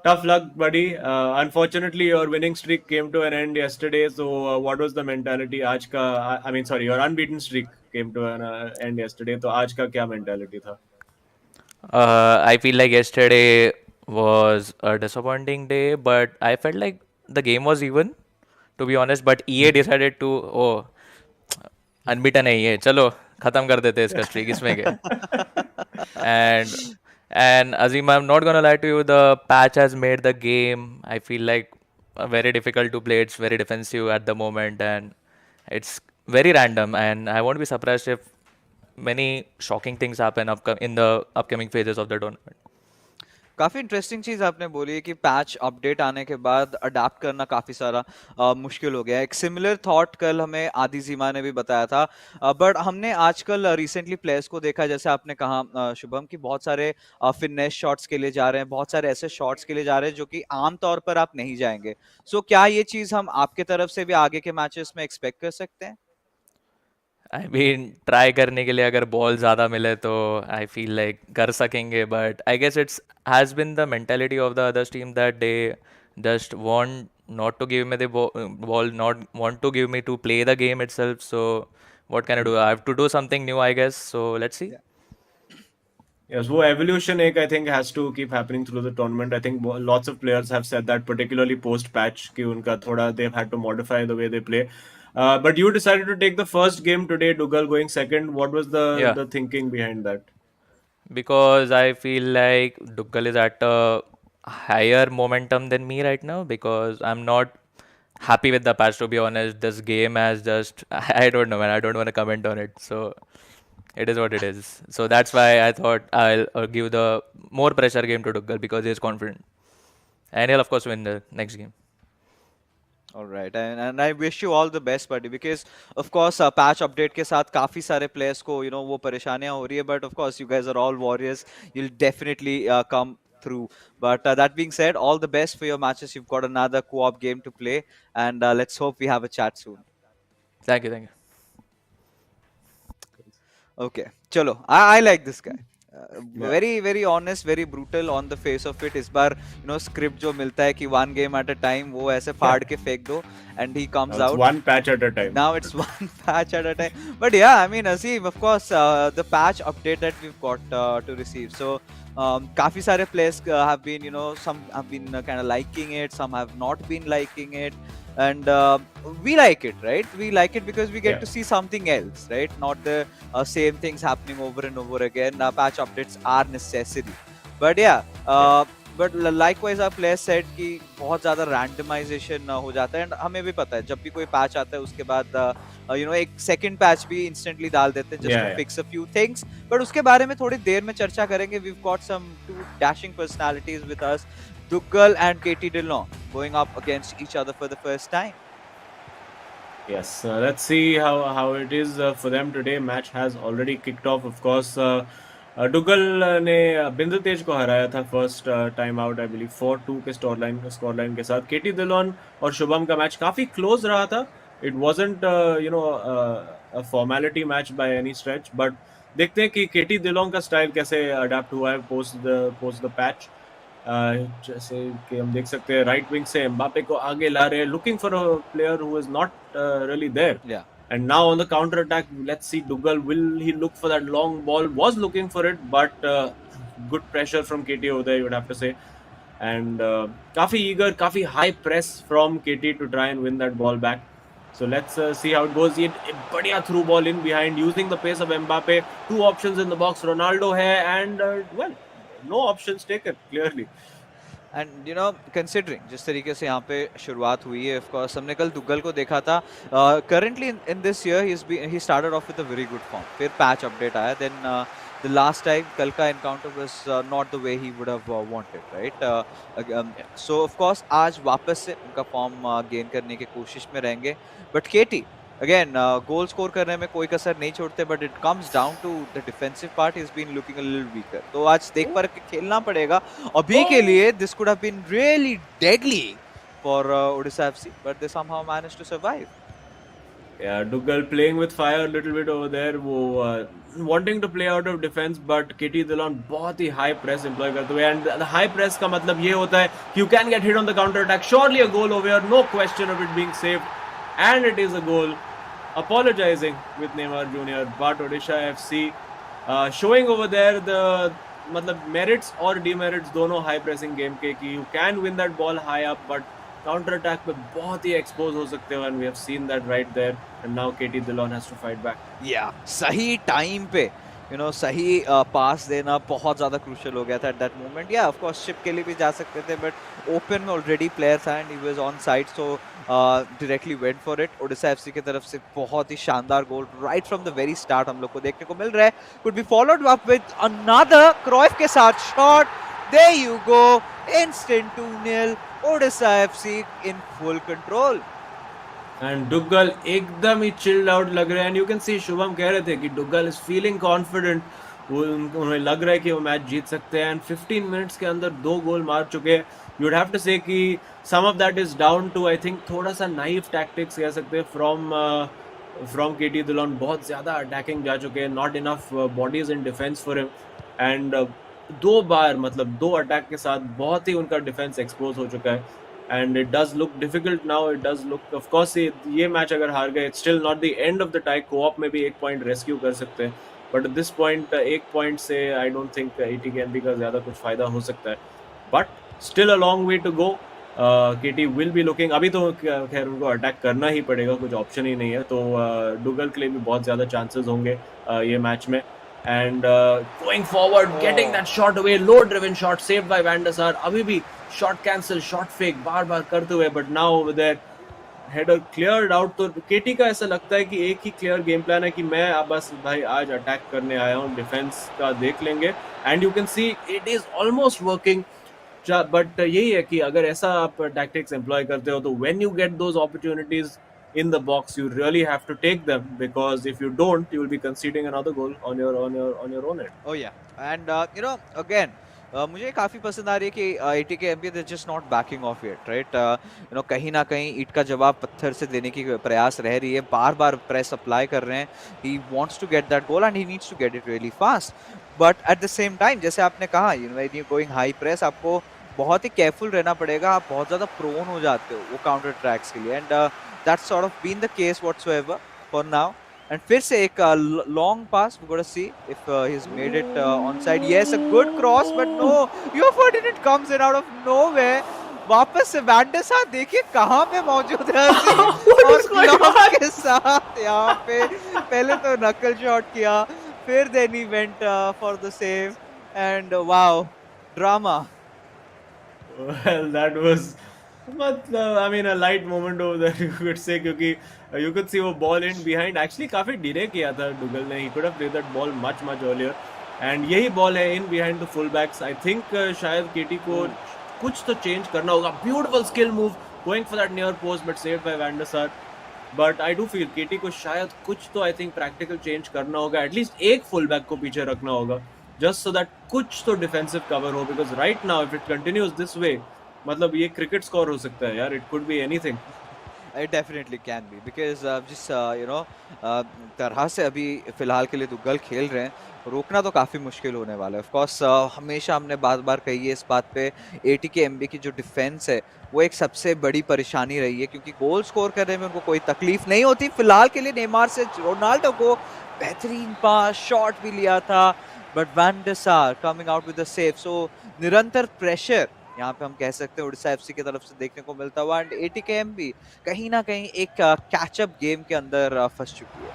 tough luck, buddy. Unfortunately, your winning streak came to an end yesterday. So, what was the mentality? आज का, I mean, sorry, your unbeaten streak came to an end yesterday. तो आज का क्या mentality था? I feel like yesterday was a disappointing day, but I felt like the game was even, to be honest. But EA decided to, oh, unbeaten है ये, चलो खत्म कर देते हैं इसका streak इसमें के. And Azim, I'm not gonna lie to you, the patch has made the game, I feel like, very difficult to play. It's very defensive at the moment, and it's very random. And I won't be surprised if many shocking things happen in the upcoming phases of the tournament. काफी interesting चीज आपने बोली है कि patch update आने के बाद adapt करना काफी सारा मुश्किल हो गया है. एक सिमिलर थॉट कल हमें आदि जीमा ने भी बताया था, बट हमने आजकल रिसेंटली प्लेयर्स को देखा, जैसे आपने कहा शुभम, कि बहुत सारे फिटनेस शॉट्स के लिए जा रहे हैं, बहुत सारे ऐसे शॉट्स के लिए जा रहे हैं जो कि आमतौर पर आप नहीं जाएंगे. सो क्या ये चीज हम आपके तरफ से भी आगे के मैचेस में एक्सपेक्ट कर सकते हैं? आई मीन ट्राई करने के लिए अगर बॉल ज़्यादा मिले तो आई फील लाइक कर सकेंगे, but I guess it's has been the mentality of the others team that they just want not to give me the ball, not want to give me to play the game itself. So what can I do? I have to do something new, I guess. So let's see. Yes, वो evolution एक I think has to keep happening through the tournament. I think lots of players have said that, particularly post patch, कि उनका थोड़ा they've had to modify the way they play. But you decided to take the first game today, Duggal going second. What was the thinking behind that? Because I feel like Duggal is at a higher momentum than me right now, because I'm not happy with the patch, to be honest. This game has just I don't know, man. I don't want to comment on it. So it is what it is. So that's why I thought I'll give the more pressure game to Duggal because he's confident. And he'll of course win the next game. All right, and I wish you all the best, buddy, because of course patch update के साथ काफी सारे players को वो परेशानियां हो रही है, but of course you guys are all warriors. You'll definitely come through. But that being said, all the best for your matches. You've got another co-op game to play, and let's hope we have a chat soon. Thank you. Okay, chalo. I like this guy. Very honest, very brutal on the face of it. इस बार script जो मिलता है कि one game at a time, वो ऐसे फाड़ के फेंक दो, and he comes out. One patch at a time. Now it's one patch at a time. But yeah, I mean, Aseem, of course, the patch update that we've got to receive. So काफी सारे players have been, some have been kind of liking it, some have not been liking it. And we like it, right? We like it because we get to see something else, right? Not the same things happening over and over again. Patch updates are necessary. But yeah, but likewise our players said कि बहुत ज़्यादा randomization हो जाता है, and हमें भी पता है जब भी कोई patch आता है उसके बाद एक second patch भी instantly डाल देते हैं just to fix a few things. But उसके बारे में थोड़ी देर में चर्चा करेंगे. We've got some two dashing personalities with us, Duggal and KT Dillon, going up against each other for the first time. Yes, let's see how it is for them today. Match has already kicked off, of course. Duggal ने बिंदु तेज को हराया था first time out, I believe 4-2 के scoreline के साथ. केटी दिलोन और शुभम का मैच काफी क्लोज रहा था. It wasn't a formality match by any stretch, but देखते हैं कि केटी दिलोन का स्टाइल कैसे अडेप्ट हुआ है पोस्ट द पैच. जैसे कि हम देख सकते हैं राइट विंग से एम्बापे को आगे ला रहे हैं, looking for a player who is not really there. And now on the counter attack, let's see Duggal, will he look for that long ball? Was looking for it, but good pressure from KT over there, you would have to say. And काफी eager, काफी high press from KT to try and win that ball back. So let's see how it goes. ये बढ़िया through ball in behind, using the pace of Mbappe. Two options in the box, Ronaldo है, and well, no options taken clearly. And considering जिस तरीके से यहाँ पे शुरुआत हुई है, of course हमने कल दुग्गल को देखा था. Currently in this year he started off with a very good form. फिर patch update आया, then the last time कल का encounter was not the way he would have wanted, right? So of course आज वापस से उनका form gain करने की कोशिश में रहेंगे. But KT, again goal score करने में कोई कसर नहीं छोड़ते, but it comes down to the defensive part, is been looking a little weaker. तो आज देख पर के खेलना पड़ेगा अभी के लिए। This could have been really deadly for Odisha FC, but they somehow managed to survive. Yeah, Duggal playing with fire a little bit over there. वो wanting to play out of defense, but KT Dillon बहुत ही high press employ करते हुए, and the high press का मतलब ये होता है कि you can get hit on the counter attack. Surely a goal over here, no question of it being saved, and it is a goal. Apologizing with Neymar Jr. But Odisha FC showing over there the मतलब merits और demerits दोनों high pressing game के कि you can win that ball high up, but counter attack पे बहुत ही expose हो सकते हो, and we have seen that right there, and now KT Dhillon has to fight back. Yeah सही टाइम पे सही पास देना बहुत ज्यादा क्रूशियल हो गया था एट दैट मोमेंट। या ऑफ कोर्स शिप के लिए भी जा सकते थे, बट ओपन में ऑलरेडी प्लेयर था and he was on side, so directly went for it. Odisha FC की तरफ से बहुत ही शानदार goal right from the very start हम लोग को देखने को मिल रहा है। Could be followed up with another Cruyff के साथ shot. There you go, instant 2-0, Odisha FC in full control. And Duggal एकदम ही चिल्ड आउट लग रहे हैं, and you can see Shubham कह रहे थे कि डुग्गल इज फीलिंग कॉन्फिडेंट, उन्हें लग रहा है कि वो मैच जीत सकते हैं, एंड 15 मिनट्स के अंदर 2 गोल मार चुके हैं। You would have to say कि some of that is down to I think थोड़ा सा नाइव टैक्टिक्स कह सकते हैं फ्रॉम केटी दिलोन। बहुत ज़्यादा अटैकिंग जा चुके हैं, not enough bodies in defence for him, and 2 बार मतलब 2 अटैक के साथ बहुत ही उनका डिफेंस एक्सपोज हो चुका है, and it does look difficult now. It does look, of course ये मैच अगर हार गए it's still not the end of the tie. Coop में भी 1 पॉइंट रेस्क्यू कर सकते हैं, बट दिस पॉइंट 1 पॉइंट से आई डोंट थिंक ATKMB का ज़्यादा कुछ फ़ायदा हो सकता है, but still a long way to go. KT will be looking, अभी तो खैर उनको अटैक करना ही पड़ेगा, कुछ ऑप्शन ही नहीं है, तो डुगल के लिए भी बहुत ज़्यादा चांसेस होंगे ये मैच में। And going forward, getting that shot away, low driven shot saved by Van der Sar. अभी भी shot cancel, shot fake बार-बार करते हुए, but now over there header cleared out। तो केटी का ऐसा लगता है कि एक ही क्लियर गेम प्लान है कि मैं बस भाई आज अटैक करने आया हूँ, डिफेंस का देख लेंगे, and you can see it is almost working. But यही है कि अगर ऐसा आप टैक्टिक्स एम्प्लॉय करते हो तो when you get those opportunities in the box, you really have to take them, because if you don't, you will be conceding another goal on your own end. Oh yeah, and again मुझे काफी पसंद आ रही है कि ATKMB is just not backing off yet, right? कहीं ना कहीं ईंट का जवाब पत्थर से देने की प्रयास रह रही है, बार-बार प्रेस अप्लाई कर रहे हैं। He wants to get that goal and he needs to get it really fast, but at the same time जैसे आपने कहा, when you're going high press आपको बहुत ही केयरफुल रहना पड़ेगा, आप बहुत ज्यादा प्रोन हो जाते हो वो काउंटर ट्रैक्स के लिए, and that's sort of been the case whatsoever for now. And फिर से एक long pass, we got to see if he's made it onside. Yes, a good cross, but no, your it comes in out of nowhere. वापस से van der सार देखिए कहाँ पे मौजूद है और के साथ यहाँ पे पहले तो नकल शॉट किया, फिर then he went for the save, and wow, drama. Well, that was मतलब I mean a light moment over there you could say, क्योंकि you could see वो ball in behind actually काफी delay किया था डुगल ने, he could have played that ball much earlier, and यही ball है in behind the fullbacks। I think शायद केटी को कुछ तो change करना होगा। Beautiful skill move going for that near post but saved by Van der Sar, but I do feel केटी को शायद कुछ तो I think practical change करना होगा, at least एक fullback को पीछे रखना होगा, just so that कुछ तो defensive cover हो, because right now if it continues this way मतलब ये क्रिकेट स्कोर हो सकता है यार, it could be anything. It definitely can be, because जिस तरह से अभी फिलहाल के लिए दुग्गल खेल रहे हैं, रोकना तो काफ़ी मुश्किल होने वाला है। ऑफ कोर्स हमेशा हमने बार कही है इस बात पे, ATKMB की जो डिफेंस है वो एक सबसे बड़ी परेशानी रही है, क्योंकि गोल स्कोर करने में उनको कोई तकलीफ नहीं होती। फिलहाल के लिए नेमार से रोनाल्डो को बेहतरीन पास शॉट भी लिया था, but Van der Sar coming out with the save, so निरंतर प्रेशर यहाँ पे हम कह सकते हैं ओडिशा एफसी की तरफ से देखने को मिलता हुआ, एंड ATKMB कहीं ना कहीं एक कैचअप गेम के अंदर फंस चुकी है।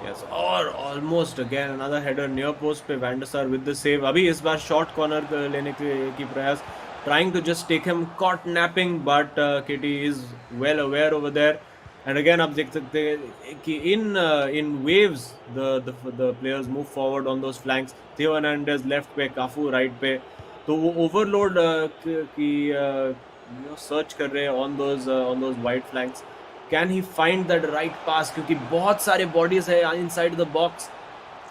Yes, और almost again another header near post पे वैन डर सार विद द सेव। अभी इस बार शॉर्ट कॉर्नर लेने की प्रयास, trying to just take him caught napping, but KT is well aware over there, and again आप देख सकते हैं कि in waves the players move forward on those flanks. Theo Hernandez left पे, काफू राइट पे, तो वो ओवरलोड की सर्च कर रहे हैं on those wide flanks. Can he find that right pass, क्योंकि बहुत सारे बॉडीज है inside the box.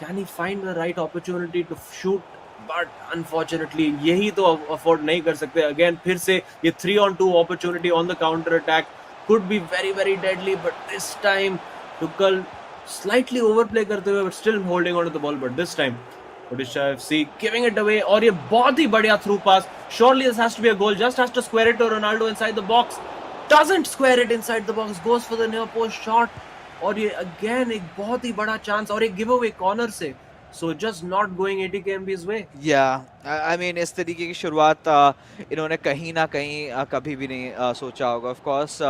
Can he find the right opportunity to shoot, but unfortunately यही तो अफोर्ड नहीं कर सकते. अगेन फिर से ये 3-on-2 opportunity on the counter attack could be very very deadly, but this time Duggal slightly overplay करते हुए but still holding on to the ball. But this time Odisha FC giving it away, और ये बहुत ही बढ़िया through pass. Surely this has to be a goal. Just has to square it to Ronaldo inside the box. Doesn't square it inside the box. Goes for the near post shot. और ये again एक बहुत ही बड़ा chance और एक give away corner से. So just not going ATKMB's way. Yeah, I mean इस तरीके की शुरुआत इन्होंने कहीं ना कहीं कभी भी नहीं सोचा होगा. Of course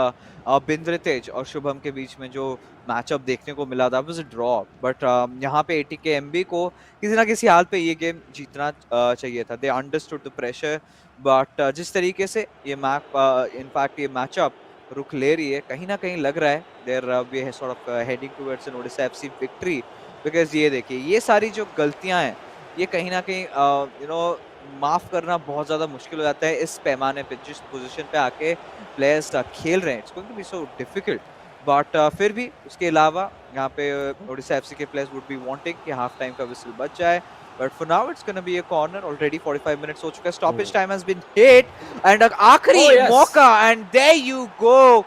बिंद्रितेज और शुभम के बीच में जो मैचअप देखने को मिला था was a draw, but यहाँ पे ATKMB को किसी ना किसी हाल पे ये गेम जीतना चाहिए था. They understood the pressure, but जिस तरीके से ये इनफैक्ट ये मैचअप रुख ले रही है, कहीं ना कहीं लग रहा है they're we are sort of heading towards an Odisha FC victory. Because ये देखिए ये सारी जो गलतियां हैं ये कहीं ना कहीं माफ करना बहुत ज्यादा मुश्किल हो जाता है इस पैमाने पे, जिस पोजीशन पे आके प्लेयर्स खेल रहे हैं. It's going to be so difficult, but फिर भी उसके अलावा यहाँ पे ओडिशा एफसी के प्लेयर्स वुड बी वांटिंग कि हाफ टाइम का विसल बच जाए. But for now it's gonna be a corner. Already 45 minutes हो चुका है. Stoppage time has been hit and आखिरी मौका, and there you go,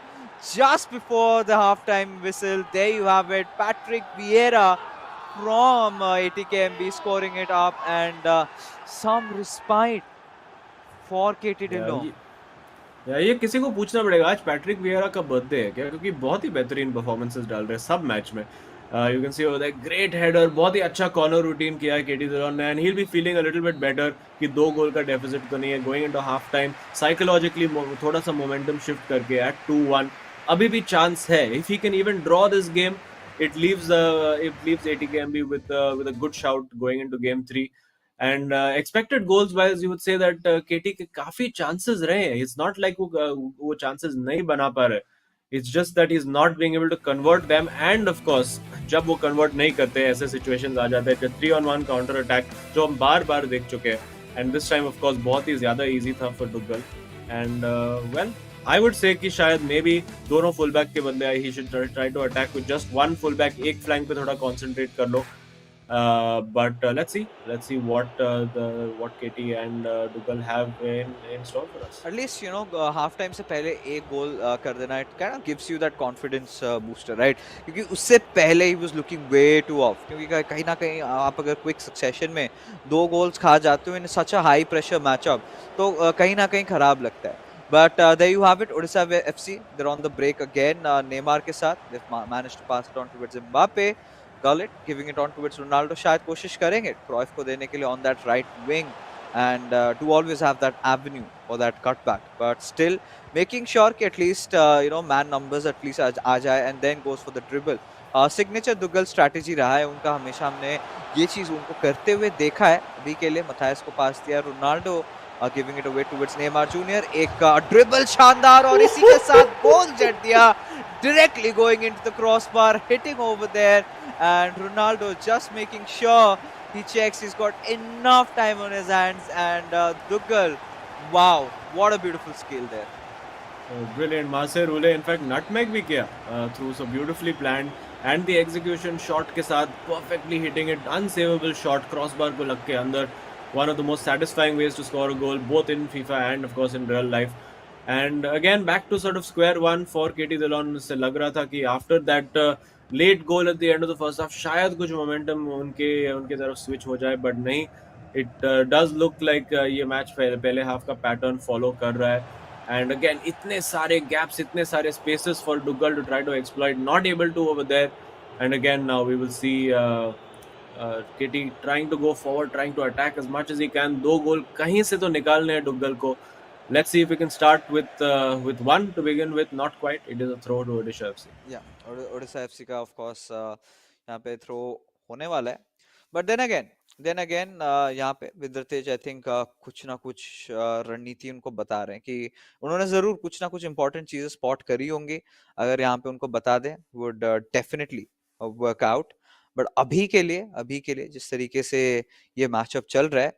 just before the half time whistle. There you have it, Patrick Vieira from ATKMB scoring it up, and some respite for KT Dillon. ये किसी को पूछना पड़ेगा आज Patrick Vieira का birthday है क्या, क्योंकि बहुत ही बेहतरीन परफॉर्मेंसेस डाल रहे हैं सब मैच में. You can C over great header, बहुत ही अच्छा कॉर्नर रूटीन किया है केटी दिलोन ने, and he will be feeling a little bit better कि 2 गोल का डेफिसिट तो नहीं है going into half time. Psychologically थोड़ा सा मोमेंटम शिफ्ट करके एट 2-1 अभी भी चांस है. If he can even draw this game, it leaves ATKMB with a good shout going into game 3. And expected goals wise you would say that KT के काफी chances रहे हैं. It's not like वो chances नहीं बना पा रहे. It's just that he's not being able to convert them, and of course जब वो convert नहीं करते ऐसे situations आ जाते हैं 3-on-1 counter attack जो हम बार बार देख चुके हैं. And this time of course बहुत ही ज्यादा easy था for Duggal. And well, I would say कि शायद maybe दोनों full back के बंदे आए, he should try to attack with just one full back. एक flank पे थोड़ा concentrate कर लो. But let's see what KT and Duggal have in store for us. At least half time से पहले एक गोल कर देना, it kind of gives you that confidence booster, right? क्योंकि उससे पहले he was looking way too off. क्योंकि कहीं ना कहीं आप अगर quick succession में 2 goals खा जाते हो in such a high pressure matchup, तो कहीं ना कहीं खराब लगता है. But there you have it, Odisha FC. They're on the break again. Neymar के साथ they've managed to pass it on towards Mbappe. Gullit giving it on towards Ronaldo. शायद कोशिश करेंगे Cruyff को देने के लिए on that right wing, and to always have that avenue for that cutback. But still making sure कि at least man numbers at least आ जाए, and then goes for the dribble. Signature Duggal strategy रहा है उनका, हमेशा हमने ये चीज़ उनको करते हुए देखा है. अभी के लिए मथायस को पास दिया, Ronaldo giving it away towards Neymar Jr. एक dribble शानदार, और इसी के साथ गोल जड़ दिया, directly going into the crossbar, hitting over there, and Ronaldo just making sure he checks he's got enough time on his hands, and Duggal, wow, what a beautiful skill there. Brilliant. Marcel Rule in fact nutmeg भी किया through, so beautifully planned, and the execution shot के साथ perfectly hitting it, unsavable shot, crossbar को लग के अंदर. One of the most satisfying ways to score a goal, both in FIFA and of course in real life. And again back to sort of square one for KT Dillon. से लग रहा था कि after that late goal at the end of the first half शायद कुछ momentum उनके तरफ switch हो जाए, but नहीं. It does look like ये match पहले half का pattern follow कर रहा है. And again इतने सारे gaps, इतने सारे spaces for Duggal to try to exploit, not able to over there. And again now we will see KT trying to go forward, trying to attack as much as he can. 2 गोल कहीं से तो निकालने हैं Duggal को. Let's see if we can start with one to begin with. Not quite. It is a throw to Odisha FC. Yeah, Odisha FC का of course यहाँ पे throw होने वाला है. But then again यहाँ पे विद्रतेज I think कुछ ना कुछ रणनीति उनको बता रहे हैं कि उन्होंने जरूर कुछ ना कुछ important चीजें spot करी होंगी. अगर यहाँ पे उनको बता दें would definitely work out. But अभी के लिए जिस तरीके से ये मैचअप चल रहा है,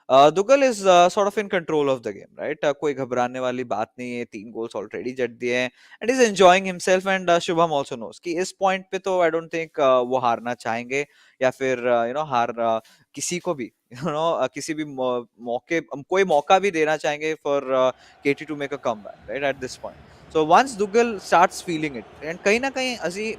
Duggal is sort of in control of the game, right? कोई घबराने वाली बात नहीं है, 3 गोल्स ऑलरेडी जट दिए हैं and is enjoying himself and Shubham also knows कि इस पॉइंट पे तो आई डोंट थिंक वो हारना चाहेंगे या फिर हार किसी को भी किसी भी मौके कोई मौका भी देना चाहेंगे for KT to make a comeback, right, at this point. So once Duggal starts feeling it and कहीं ना कहीं अजी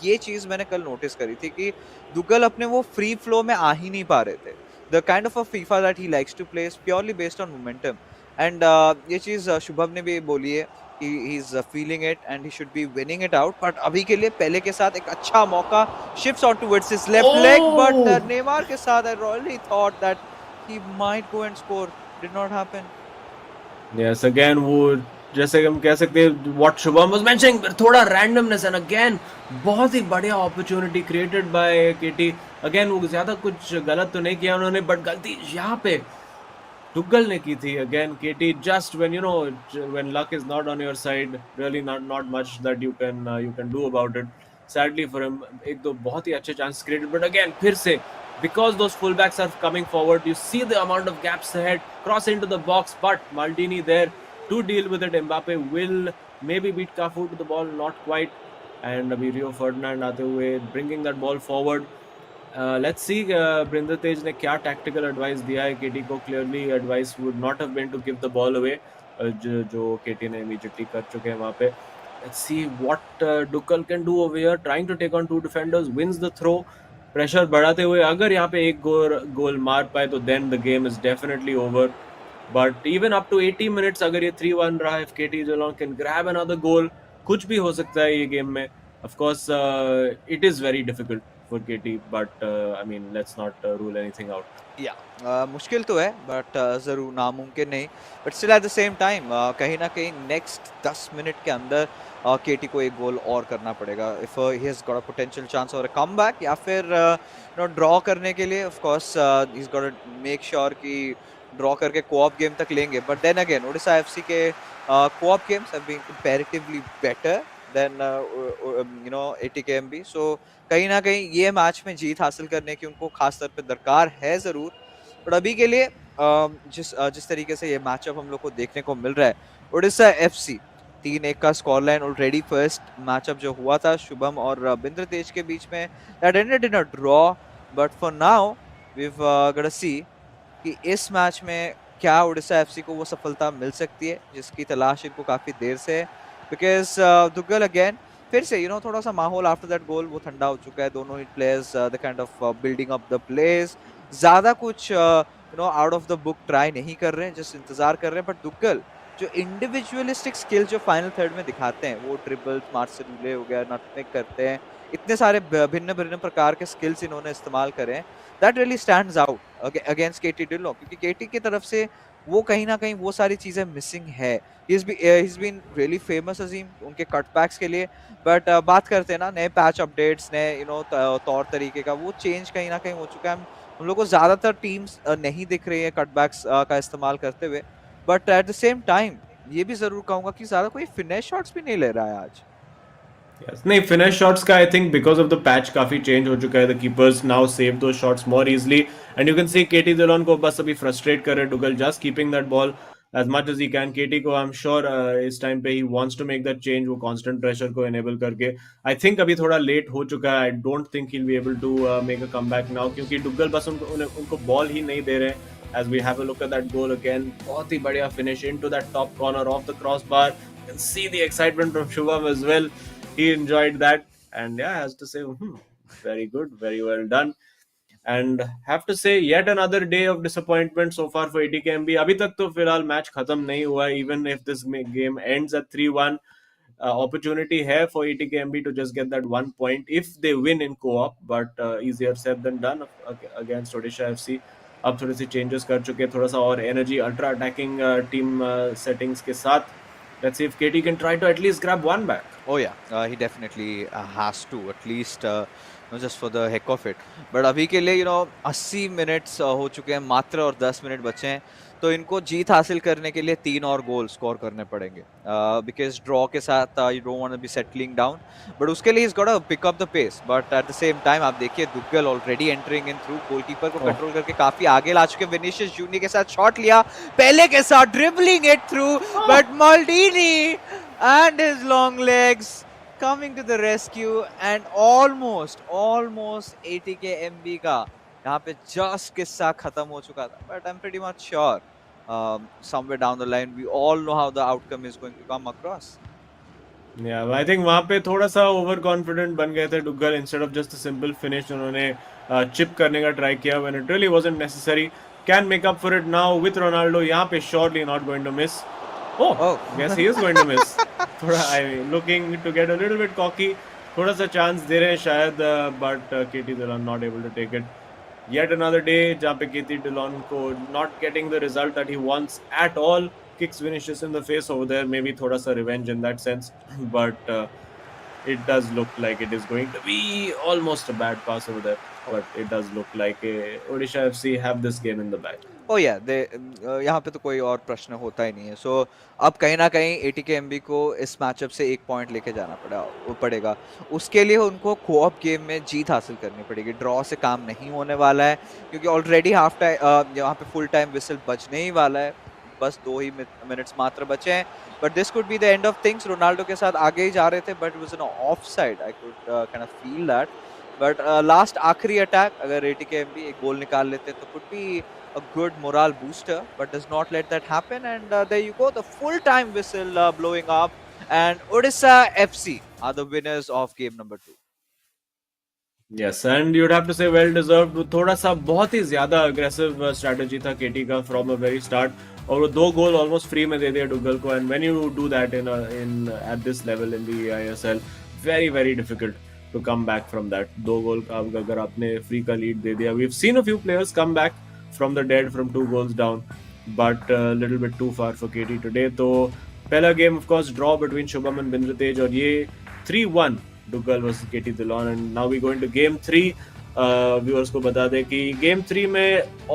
ये चीज मैंने कल नोटिस करी थी कि दुग्गल अपने वो फ्री फ्लो में आ ही नहीं पा रहे थे. The kind of a FIFA that he likes to play is purely based on momentum. And ये चीज शुभम ने भी बोली है कि he's feeling it and he should be winning it out. But अभी के लिए पहले के साथ एक अच्छा मौका shifts on towards his left leg. But Neymar के साथ I really thought that he might go and score. Did not happen. Yes, again वो जैसे हम कह सकते हैं what शुभम was mentioning, थोड़ा randomness and again बहुत ही बढ़िया opportunity created by Katie. Again वो ज्यादा कुछ गलत तो नहीं किया उन्होंने, but गलती यहाँ पे Duggal ने की थी. Again KT just when when luck is not on your side, really not much that you can do about it. Sadly for him एक दो बहुत ही अच्छे chances created, but again फिर से because those fullbacks are coming forward, you see the amount of gaps ahead, cross into the box, but Maldini there to deal with it. Mbappe will maybe beat Cafu to the ball, not quite, and अभी Rio Ferdinand आते हुए bringing that ball forward. Let's see Brinder Tej ने क्या tactical advice दिया है KT को. Clearly advice would not have been to give the ball away, जो KT ने immediately कर चुके हैं वहाँ पे. Let's see what Duggal can do over here, trying to take on 2 defenders, wins the throw, pressure बढ़ाते हुए अगर यहाँ पे एक गोल मार पाए तो then the game is definitely over. But even up to 80 minutes अगर ये 3-1 रहा, if KT Geelong can grab another goal, कुछ भी हो सकता है ये गेम में. Of course it is very difficult for KT, but I mean let's not rule anything out. Yeah, मुश्किल तो है बट जरूर नामुमकिन नहीं. But still at the same time कहीं ना कहीं नेक्स्ट 10 मिनट के अंदर केटी को एक गोल और करना पड़ेगा if he has got a potential chance और अ कमबैक, या फिर ड्रॉ करने के लिए. Of course he is got to make sure कि ड्रॉ करके कोऑप गेम तक लेंगे. But then again Odisha FC के co-op games have been comparatively better than ATKMB. So कहीं ना कहीं ये मैच में जीत हासिल करने की उनको खास तौर पे दरकार है जरूर. बट अभी के लिए जिस तरीके से ये मैचअप हम लोग को देखने को मिल रहा है, ओडिशा एफसी 3-1 का score line already. First matchup जो हुआ था शुभम और बिंद्र तेज के बीच में, that ended in a draw. But for now we have got to see कि इस मैच में क्या ओडिशा एफसी को वो सफलता मिल सकती है जिसकी तलाश इनको काफी देर से है. बिकॉज दुग्गल अगेन फिर से थोड़ा सा माहौल आफ्टर दैट गोल वो ठंडा हो चुका है. दोनों ही players the kind of building up the place, ज्यादा कुछ out of the book try नहीं कर रहे हैं, जस्ट इंतजार कर रहे हैं. बट दुग्गल जो इंडिविजुअलिस्टिक स्किल जो फाइनल थर्ड में दिखाते हैं, वो ट्रिपल मार्सेलुले हो गया, नटमेग करते हैं, इतने सारे भिन्न भिन्न प्रकार के स्किल्स इन्होंने इस्तेमाल करे हैं. That really stands out against KT Dhillon, क्योंकि केटी की तरफ से वो कहीं ना कहीं वो सारी चीजें मिसिंग है. he's been really famous अजीम उनके कटबैक्स के लिए. बट बात करते हैं ना नए पैच अपडेट्स, नए तौर तरीके का, वो चेंज कहीं ना कहीं हो चुका है. हम लोग को ज्यादातर टीम्स नहीं दिख रही है कटबैक्स का इस्तेमाल करते हुए. But at the same time ये भी जरूर कहूंगा कि ज्यादा कोई फिनिश शॉट्स भी नहीं ले रहा है आज. Yes. नहीं फिनिश शॉट्स का I think because of the patch काफी चेंज हो चुका है. द कीपर्स नाउ सेव दो shots more easily and you can see KT Dhillon को बस अभी फ्रस्ट्रेट कर रहे Duggal just keeping that ball as much as he can. KT को आई एम श्योर इस टाइम पे he wants to make that change, वो constant pressure को enable करके. I think अभी थोड़ा लेट हो चुका है. I don't think he'll be able to make a comeback now क्योंकि डुगल बस उनको बॉल ही नहीं दे रहे. As we have a look at that goal again, बहुत ही बढ़िया finish into that top corner of the crossbar. You can see the excitement from Shubham as well. He enjoyed that and yeah, has to say very good, very well done. And have to say yet another day of disappointment so far for ATKMB. अभी तक तो फिलहाल match खत्म नहीं हुआ. Even if this game ends at 3-1, opportunity है for ATKMB to just get that 1 point if they win in co-op, but easier said than done against Odisha FC. अब थोड़ी सी changes कर चुके, थोड़ा सा और energy ultra attacking team settings के साथ. Let's see if KT can try to at least grab one back. Oh yeah, he definitely has to at least just for the heck of it. But अभी के लिए 80 minutes हो चुके हैं मात्र और 10 मिनट बचे हैं. तो इनको जीत हासिल करने के लिए 3 और गोल स्कोर करने पड़ेंगे, बिकॉज ड्रॉ के साथ you don't want to be settling down, but उसके लिए is got to pick up the pace. But at the same time आप देखिए Duggal already entering in through, goalkeeper को कंट्रोल करके काफी आगे ला चुके। विनीशियस जूनियर के साथ शॉट लिया, पहले के साथ dribbling it through, but Maldini and his long legs coming to the rescue and almost ATKMB का यहाँ पे just किस्सा खत्म हो चुका था, but I'm pretty much sure somewhere down the line we all know how the outcome is going to come across. Yeah, I think वहाँ पे थोड़ा सा ओवर कॉन्फिडेंट बन गए थे Duggal, instead of just simple finish उन्होंने चिप करने का ट्राई किया when it really wasn't necessary. Can make up for it now with Ronaldo. यहाँ पे surely not going to miss. Oh, guess he is going to miss. थोड़ा looking to get a little bit cocky. थोड़ा सा chance दे रहे हैं शायद, but KT Dillon not able to take it. Yet another day जहाँ पे KT Dillon को not getting the result that he wants at all. Kicks Vinicius in the face over there. Maybe थोड़ा सा revenge in that sense. But it does look like it is going to be almost a bad pass over there. But it does look like Odisha FC have this game in the bag. Oh yeah, यहाँ पे तो कोई और प्रश्न होता ही नहीं है। सो अब कहीं ना कहीं ATKMB को इस मैचअप से 1 पॉइंट लेके जाना पड़ेगा। उसके लिए उनको कोऑप गेम में जीत हासिल करनी पड़ेगी। ड्रॉ से काम नहीं होने वाला है, क्योंकि ऑलरेडी हाफ टाइम यहाँ पे फुल टाइम विसल बजने ही वाला है। बस 2 ही मिनट्स मात्र बचे हैं, but this could be the end of things. Ronaldo के साथ आगे ही जा रहे थे, but was an of side. I could kind of feel that, but last आखिरी अटैक अगर ATKMB एक गोल निकाल लेते तो could be a good morale booster, but does not let that happen. And there you go, the full time whistle blowing up, and Odisha FC are the winners of game number 2. Yes, and you'd have to say well deserved. थोड़ा सा बहुत ही ज्यादा aggressive strategy था KT का from a very start, और वो 2 गोल almost free में दे दिया डुग्गल को। And when you do that in at this level in the eISL, very difficult to come back from that. 2 गोल का अगर आपने free का lead दे दिया, we've seen a few players come back from the dead from 2 goals down, but a little bit too far for KT today. तो पहला game of course draw between Shubham and Bindratej, और ये 3-1 Duggal versus KT Dillon. And now we go into game 3. Viewers को बता दें कि game 3 में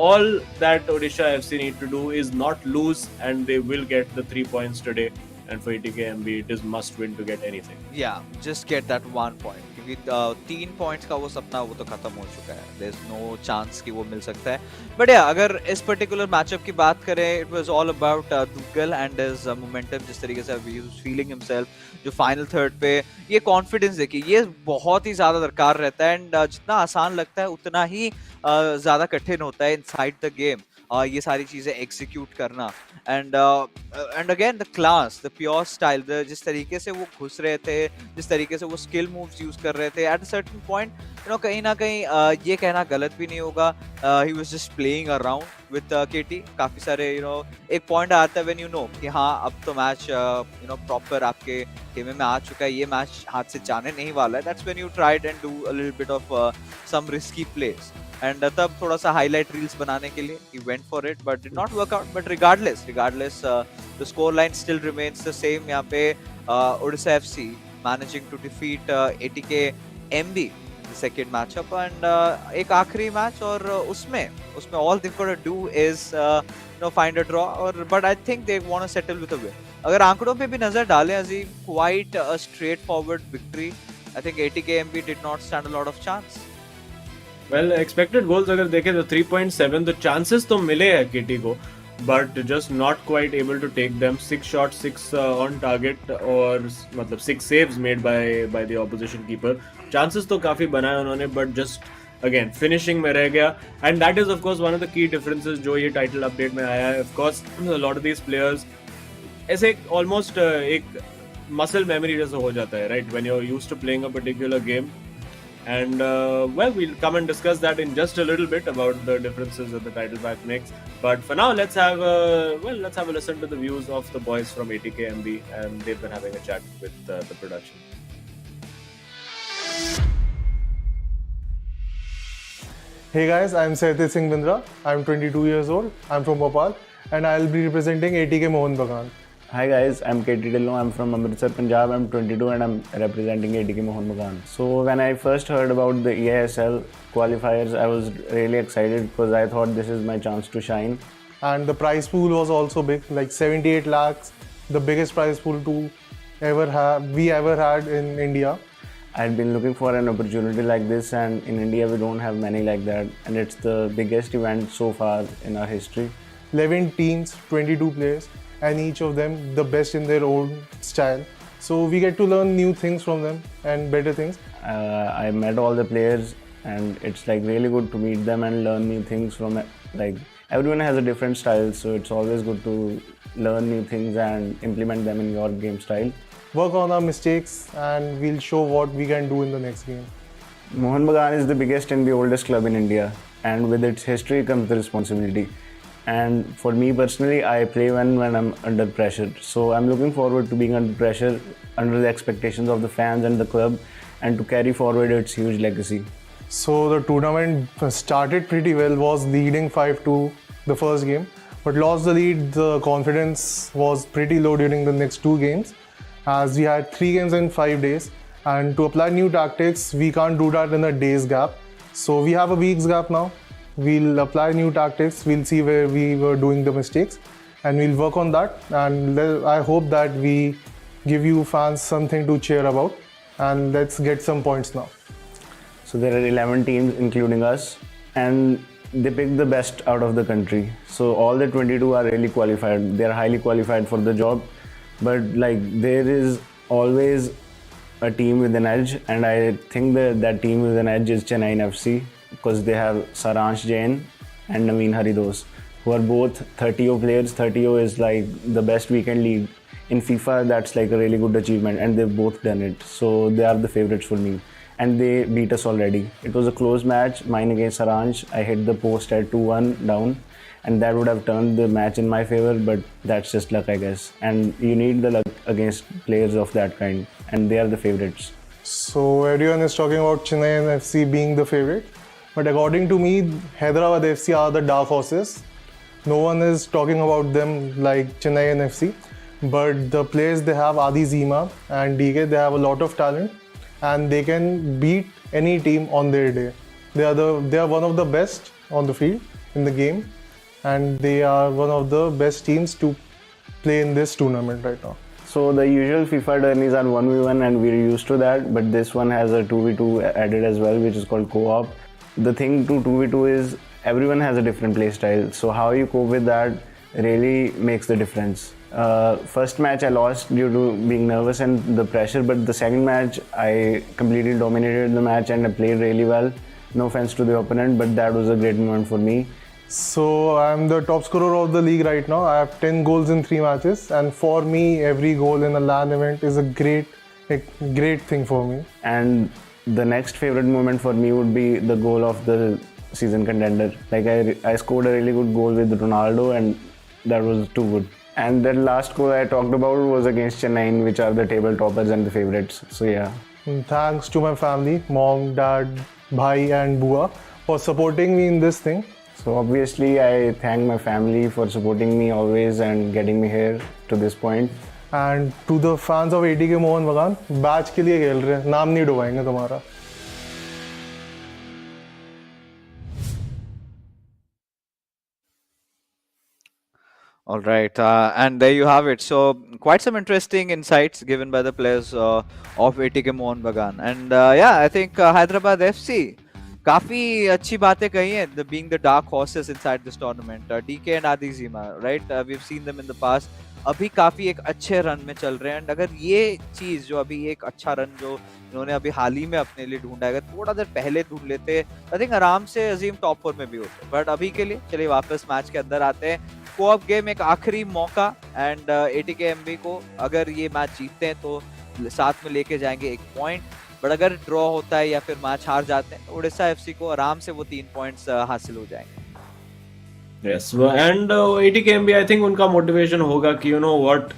all that Odisha FC need to do is not lose, and they will get the 3 points today. And for ATKMB, it is must win to get anything. Yeah, just get that 1 point, क्योंकि 3 points का वो सपना वो तो खत्म हो चुका है। There's no chance कि वो मिल सकता है। But yeah, अगर इस पर्टिकुलर मैचअप की बात करें, it was all about Duggal and his momentum, जिस तरीके से he was feeling himself, जो फाइनल थर्ड पे ये कॉन्फिडेंस देखिए, ये बहुत ही ज्यादा दरकार रहता है। एंड जितना आसान लगता है उतना ही ज्यादा कठिन होता है इनसाइड द गेम ये सारी चीजें एग्जीक्यूट करना। And again the class, the pure style, जिस तरीके से वो घुस रहे थे, जिस तरीके से वो स्किल मूव्स यूज कर रहे थे at a certain point, you know, कहीं ना कहीं ये कहना गलत भी नहीं होगा, he was just playing around with KT. काफी सारे यू नो एक पॉइंट आता है व्हेन यू नो कि हाँ अब तो मैच यू नो प्रॉपर आपके खेमे में आ चुका है, ये मैच हाथ से जाने नहीं वाला है। That's when you tried and do a little bit of some risky place, and तब थोड़ा सा हाईलाइट रील्स बनाने के लिए he went for it but did not work out. But regardless the score line still remains the same. यहाँ पे Odisha FC managing to defeat ATKMB the second matchup, and एक आखिरी मैच, और उसमें all they've got to do is you know find a draw, or but I think they want to settle with a win. अगर आंकड़ों पे भी नजर डालें अजीम, quite a straightforward victory. I think ATKMB did not stand a lot of chance. Well, expected goals अगर देखें तो 3.7, तो chances तो मिले हैं KT को, but just not quite able to take them. 6 shots, 6 on target, और मतलब 6 saves made by the opposition keeper. Chances तो काफी बनाए उन्होंने, but just again finishing में रह गया. And that is of course one of the key differences जो ये title update में आया है. Of course a lot of these players ऐसे almost एक muscle memory जैसा हो जाता है, right? When you're used to playing a particular game. And well, we'll come and discuss that in just a little bit about the differences that the title pack makes. But for now, let's have a listen to the views of the boys from ATKMB, and they've been having a chat with the production. Hey guys, I'm Satyajit Singh Bindra. I'm 22 years old. I'm from Bhopal, and I'll be representing ATK Mohun Bagan. Hi guys, I'm KT Dillon. I'm from Amritsar, Punjab. I'm 22 and I'm representing ATK Mohun Bagan. So when I first heard about the eISL qualifiers, I was really excited because I thought this is my chance to shine. and the prize pool was also big, like 78 lakhs, the biggest prize pool we ever had in India. I'd been looking for an opportunity like this, and in India we don't have many like that, and it's the biggest event so far in our history. 11 teams, 22 players, and each of them the best in their own style. So we get to learn new things from them and better things. I met all the players, and it's like really good to meet them and learn new things from it. Like everyone has a different style, so it's always good to learn new things and implement them in your game style. Work on our mistakes and we'll show what we can do in the next game. Mohun Bagan is the biggest and the oldest club in India, and with its history comes the responsibility. And for me personally, I play when I'm under pressure. So I'm looking forward to being under pressure, under the expectations of the fans and the club, and to carry forward its huge legacy. So the tournament started pretty well, was leading 5-2 the first game, but lost the lead. The confidence was pretty low during the next two games, as we had 3 games in 5 days. And to apply new tactics, we can't do that in a day's gap. So we have a week's gap now. We'll apply new tactics, we'll see where we were doing the mistakes, and we'll work on that. And I hope that we give you fans something to cheer about. And let's get some points now. So there are 11 teams including us, and they pick the best out of the country. So all the 22 are really qualified. They are highly qualified for the job. But like there is always a team with an edge, and I think that team with an edge is Chennai FC, because they have Saransh Jain and Naveen Haridos, who are both 30O players. 30O is like the best weekend league. In FIFA, that's like a really good achievement, and they've both done it. So they are the favorites for me. And they beat us already. It was a close match, mine against Saransh. I hit the post at 2-1 down, and that would have turned the match in my favor, but that's just luck, I guess. And you need the luck against players of that kind, and they are the favorites. So everyone is talking about Chennai FC being the favorite, but according to me, Hyderabad FC are the dark horses. No one is talking about them like Chennai FC, but the players they have, Adi Zima and DK, they have a lot of talent, and they can beat any team on their day. They are one of the best on the field in the game, and they are one of the best teams to play in this tournament right now. So the usual FIFA tourneys are 1v1, and we're used to that, but this one has a 2v2 added as well, which is called co-op. The thing to 2v2 is everyone has a different play style, so how you cope with that really makes the difference. First match I lost due to being nervous and the pressure, but the second match I completely dominated the match and I played really well. No offense to the opponent, but that was a great moment for me. So I'm the top scorer of the league right now. I have 10 goals in 3 matches, and for me, every goal in a LAN event is a great thing for me. And the next favorite moment for me would be the goal of the season contender. Like I scored a really good goal with Ronaldo, and that was too good. And that last goal I talked about was against Chennai, which are the table toppers and the favorites. So yeah. And thanks to my family, mom, dad, bhai and bua, for supporting me in this thing. So obviously I thank my family for supporting me always and getting me here to this point. And to the fans of ATK Mohun Bagan, batch के लिए खेल रहे हैं, नाम नहीं डुबाएंगे तुम्हारा. All right, and there you have it. So quite some interesting insights given by the players of ATK Mohun Bagan, and yeah, I think Hyderabad FC काफी अच्छी बातें कही हैं. The being the dark horses inside this tournament, DK and Adi Zima, right? We've seen them in the past. अभी काफी एक अच्छे run में चल रहे हैं, एंड अगर ये चीज जो अभी एक अच्छा रन जो इन्होंने अभी हाल ही में अपने लिए ढूंढा है, अगर थोड़ा देर पहले ढूंढ लेते, आई थिंक आराम से अजीम टॉप 4 में भी होते. बट अभी के लिए चलिए वापस मैच के अंदर आते हैं. कोऑप गेम एक आखिरी मौका, एंड ATKMB को अगर ये मैच जीतते हैं तो साथ में लेके जाएंगे 1 पॉइंट. बट अगर ड्रॉ होता है या फिर मैच हार जाते हैं तो उड़ीसा FC को आराम से वो 3 पॉइंट्स हासिल हो जाएंगे. Yes, and ATKMB, I think उनका motivation होगा कि you know what,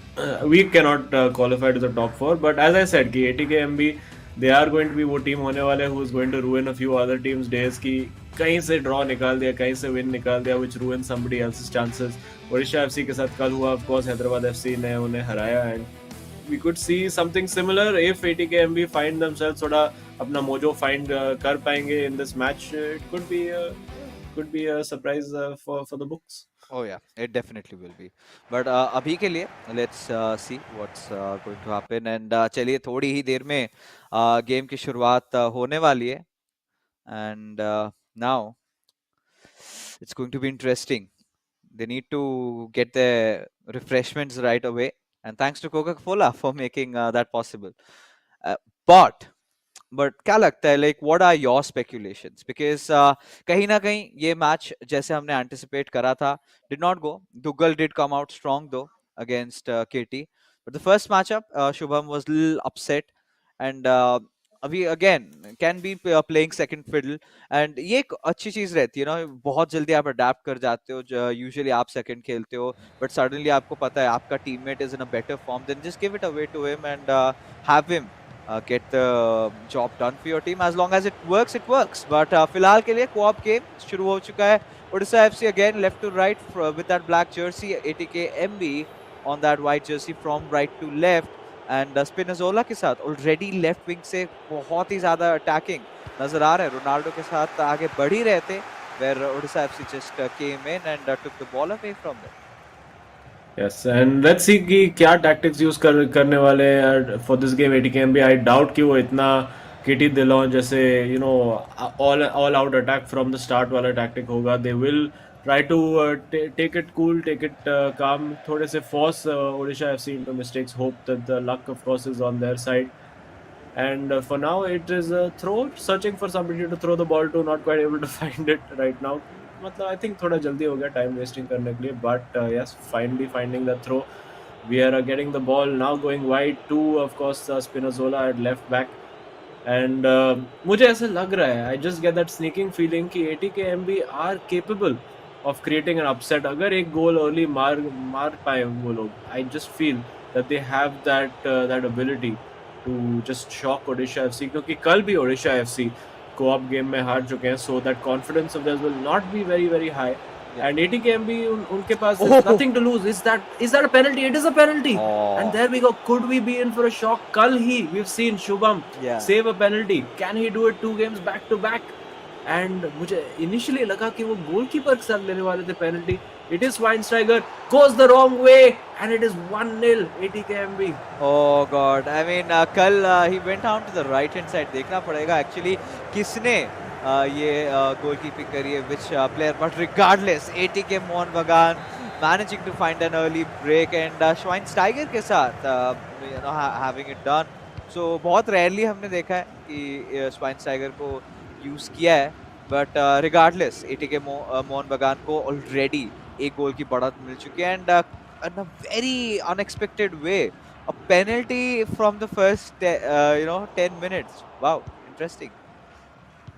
we cannot qualify to the top 4, but as I said कि ATKMB they are going to be वो team होने वाले who is going to ruin a few other teams days की कहीं से draw निकाल दिया, कहीं से win निकाल दिया, which ruin somebody else's chances. Odisha FC के साथ कल हुआ, of course हैदराबाद FC ने उन्हें हराया, and we could see something similar if ATKMB find themselves थोड़ा अपना मोजो find कर पाएंगे in this match. It could be a surprise for the books. Oh yeah, it definitely will be. But अभी के लिए let's see what's going to happen. And चलिए थोड़ी ही देर में गेम की शुरुआत होने वाली है. And now it's going to be interesting. They need to get their refreshments right away. And thanks to Coca-Cola for making that possible. Uh, but क्या लगता है, like what are your speculations? Because कहीं ना कहीं ये match जैसे हमने anticipate करा था did not go. Duggal did come out strong though against KT, but the first matchup Shubham was little upset. And अभी again can be playing second fiddle. And ये एक अच्छी चीज रहती है ना, बहुत जल्दी आप अडेप्ट कर जाते हो. यूजुअली आप सेकंड खेलते हो, बट सडनली आपको पता है आपका teammate is in a better form, then just give it away to him and have him get the job done for your team. As long as it works, it works. But फिलहाल के लिए co-op game शुरू हो चुका है. Odisha FC again left to right with that black jersey. ATKMB on that white jersey from right to left. And Spinazzola के साथ already left wing से बहुत ही ज़्यादा attacking नजर आ रहा है. रोनाल्डो के साथ आगे बढ़ ही रहे थे, where Odisha FC just came in and took the ball away from them. Yes, and let's see कि क्या tactics use करने वाले हैं for this game ATKMB. I doubt कि वो इतना किटी दिलाओ जैसे all out attack from the start वाला tactic होगा. They will try to take it cool, take it calm, थोड़े से force Odisha FC into mistakes. Hope that the luck of course is on their side. And for now it is a throw, searching for somebody to throw the ball to, not quite able to find it right now. मतलब आई think थोड़ा जल्दी हो गया time wasting करने के लिए, but yes finally finding the throw. We are getting the ball now going wide to of course Spinazzola at left back. And मुझे ऐसा लग रहा है, I just get that sneaking feeling कि ATKMB are capable of creating an upset. अगर एक गोल early मार पाए वो लोग, I just feel that they have that ability to just shock Odisha FC. क्योंकि कल भी ओडिशा FC co-op गेम में हार चुके हैं, so that confidence of theirs will not be very high. And ATKMB उनके पास is nothing to lose. Is that a penalty? It is a penalty. And there we go. Could we be in for a shock? कल ही we've seen Shubham save a penalty. Can he do it 2 games back to back? And मुझे initially लगा कि वो goalkeeper के साथ लेने वाले थे penalty. It is Schweinsteiger, goes the wrong way, and it is 1-0 ATKMB. Oh God, I mean कल he went down to the right hand side. देखना पड़ेगा actually किसने ये goalkeeping करी है, which player. But regardless, ATK Mohun Bagan managing to find an early break and Schweinsteiger के साथ having it done. So बहुत rarely हमने देखा है कि Schweinsteiger को use किया है. But regardless, ATK Mohun Bagan को already एक गोल की बढ़त मिल चुकी है, and in a very unexpected way, a penalty from the first 10 minutes. Wow, interesting.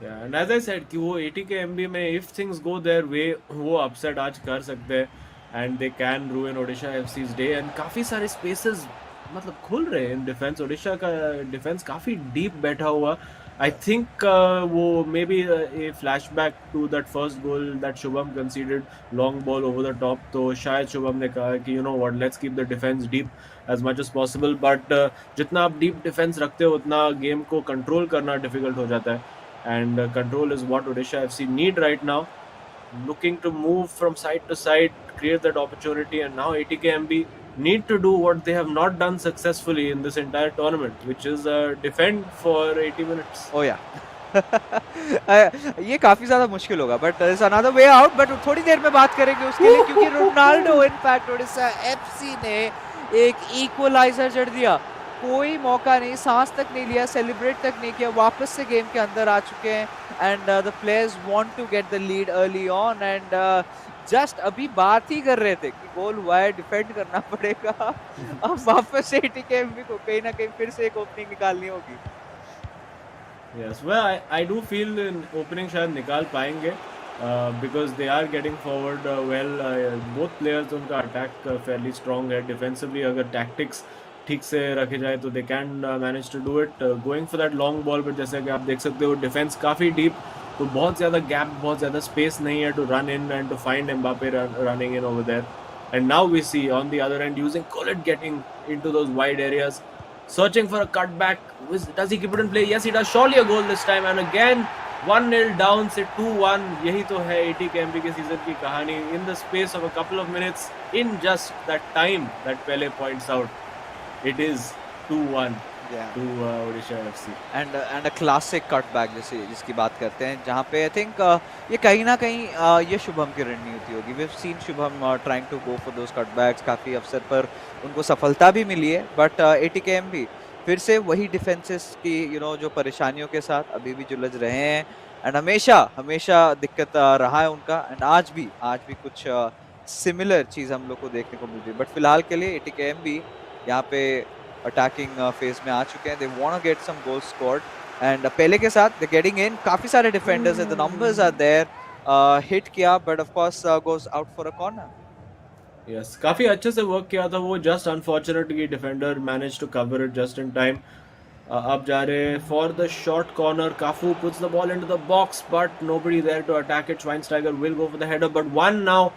Yeah, and as I said कि वो ATKMB में if things go their way वो upset आज कर सकते हैं, and they can ruin Odisha FC's day. and काफी सारे spaces मतलब खुल रहे हैं in defense. ओडिशा का defense काफी deep बैठा हुआ. I think वो maybe a flashback to that first goal that Shubham conceded, long ball over the top. तो शायद शुभम ने कहा कि you know what, let's keep the defense deep as much as possible. But जितना आप deep defense रखते हो उतना game को control करना difficult हो जाता है. And control is what Odisha FC need right now. Looking to move from side to side, create that opportunity, and now ATKMB need to do what they have not done successfully in this entire tournament, which is defend for 80 minutes. Oh yeah. ये काफी ज्यादा मुश्किल होगा, but there is another way out. but थोड़ी देर में बात करेंगे उसके लिए, क्योंकि रोनाल्डो इनफैक्ट ओडिशा FC ने एक इक्वलाइजर जड़ दिया. कोई मौका नहीं, सांस तक नहीं लिया, सेलिब्रेट तक नहीं किया, वापस से गेम के अंदर आ चुके हैं. And the players want to get the lead early on. And just अभी बात ही कर रहे थे कि गोल हुआ है, डिफेंड करना पड़ेगा. अब वापस से ATKMB को कहीं ना कहीं फिर से एक ओपनिंग निकालनी होगी. Yes, well, I do feel in opening शायद निकाल पाएंगे because they are getting forward well. Both players उनका attack fairly strong है. Defensively अगर tactics ठीक से रखे जाए तो they can manage to do it. Going for that long ball, but जैसे कि आप देख सकते हो defense काफ़ी deep, तो बहुत ज़्यादा gap, बहुत ज़्यादा space नहीं है to run in and to find Mbappe running in over there. And now we see on the other end using Collet getting into those wide areas, searching for a cutback. Does he keep it in play? Yes, he does. Surely a goal this time. And again, 1-0 down से 2-1, यही तो है ATKMB के season की कहानी. In the space of a couple of minutes, in just that time that Pele points out, it is 2-1 to Odisha FC. And a classic cutback जिसकी बात करते हैं, जहाँ पे आई थिंक ये कहीं ना कहीं ये शुभम की रणनीति होगी. We have seen Shubham trying to go for those cutbacks, काफी अवसर पर उनको सफलता भी मिली है, बट ATKMB फिर से वही डिफेंसेस की जो परेशानियों के साथ अभी भी जुलझ रहे हैं. एंड हमेशा दिक्कत रहा है उनका, एंड आज भी कुछ सिमिलर चीज हम लोग को देखने को मिल रही है. बट फिलहाल के लिए ATKMB यहाँ पे अटैकिंग फेज में आ चुके हैं. They want to get some goals scored, and पहले के साथ दे गेटिंग इन. काफी सारे डिफेंडर्स हैं, the numbers are there. Hit किया, but of course goes out for a corner. Yes, काफी अच्छे से वर्क किया था वो. जस्ट अनफॉर्चुनेट कि defender manage to cover it just in time. अब जा रहे for the short corner. Cafu puts the ball into the box, but nobody there to attack it. Schweinsteiger will go for the header, but won now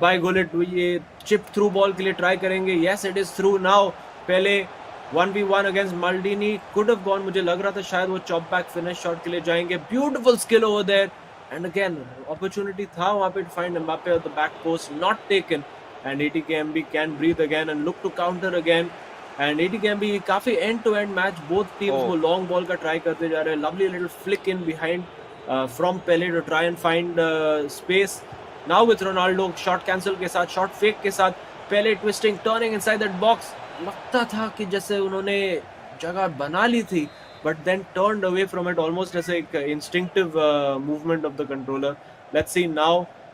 by Gullit. ये chip through ball के लिए try करेंगे. Yes, it is through now. पहले 1v1 against Maldini could have gone. मुझे लग रहा था शायद वो चॉप बैक फिनिश शॉट के लिए जाएंगे. Beautiful skill over there, and again opportunity था वहां पे to find Mbappe at the back post, not taken. And ATKMB can breathe again and look to counter again. And ATKMB काफी end to end match, both teams वो long ball का try करते जा रहे हैं. Lovely little flick in behind from Pele to try and find space. Now with Ronaldo shot cancel के साथ, shot fake के साथ, Pele twisting, turning inside that box. लगता था कि जैसे उन्होंने जगह बना ली थी, but then turned away from it almost as एक instinctive movement of the controller. Let's see now.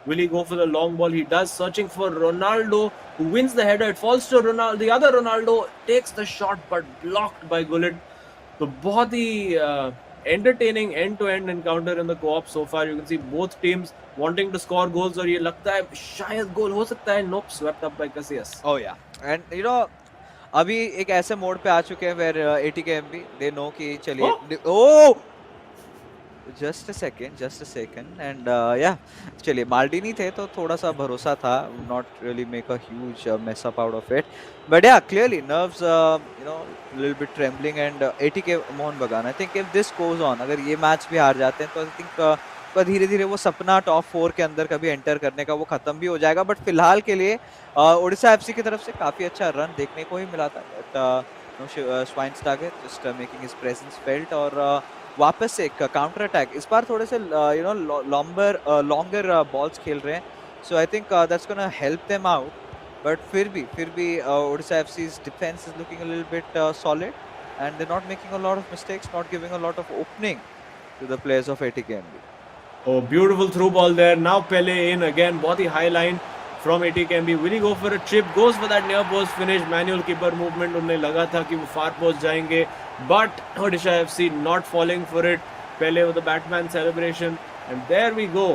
Will he go for the long ball? He does, searching for Ronaldo, who wins the header. It falls to Ronaldo. The other Ronaldo takes the shot, but blocked by Gullit. So, बहुत ही entertaining end-to-end encounter in the co-op so far. You can see both teams wanting to score goals, और ये लगता है शायद गोल हो सकता है. Nope, swept up by Casillas. Oh yeah, and अभी एक ऐसे मोड पे आ चुके हैं where ATKMB they know कि चलिए जस्ट अ सेकंड एंड या चलिए माल्डिनी थे तो थोड़ा सा भरोसा था, not really make a huge mess up out of it, but yeah clearly nerves little bit trembling. And ATK Mohan Bagan, I think if this goes on, अगर ये मैच भी हार जाते हैं तो आई थिंक धीरे धीरे वो सपना टॉप 4 के अंदर कभी एंटर करने का वो खत्म भी हो जाएगा. बट फिलहाल के लिए ओडिशा FC की तरफ से काफी अच्छा रन देखने को ही मिला था, but Schweinsteiger just making his presence felt, और वापस से एक काउंटर अटैक. इस बार थोड़े से लॉन्गर बॉल्स खेल रहे हैं, so I think that's gonna help them out. But फिर भी Odisha FC's defence is looking a little bit solid, and they not making a lot of mistakes, not giving a lot of opening to the players of ATKMB. Oh, beautiful through ball there. Now Pele in again. बहुत ही high line from ATKMB. Will he go for a chip? Goes for that near post finish. Manual keeper movement. उन्हें लगा था कि वो far post जाएंगे, but Odisha FC not falling for it. Pele with the Batman celebration, and there we go.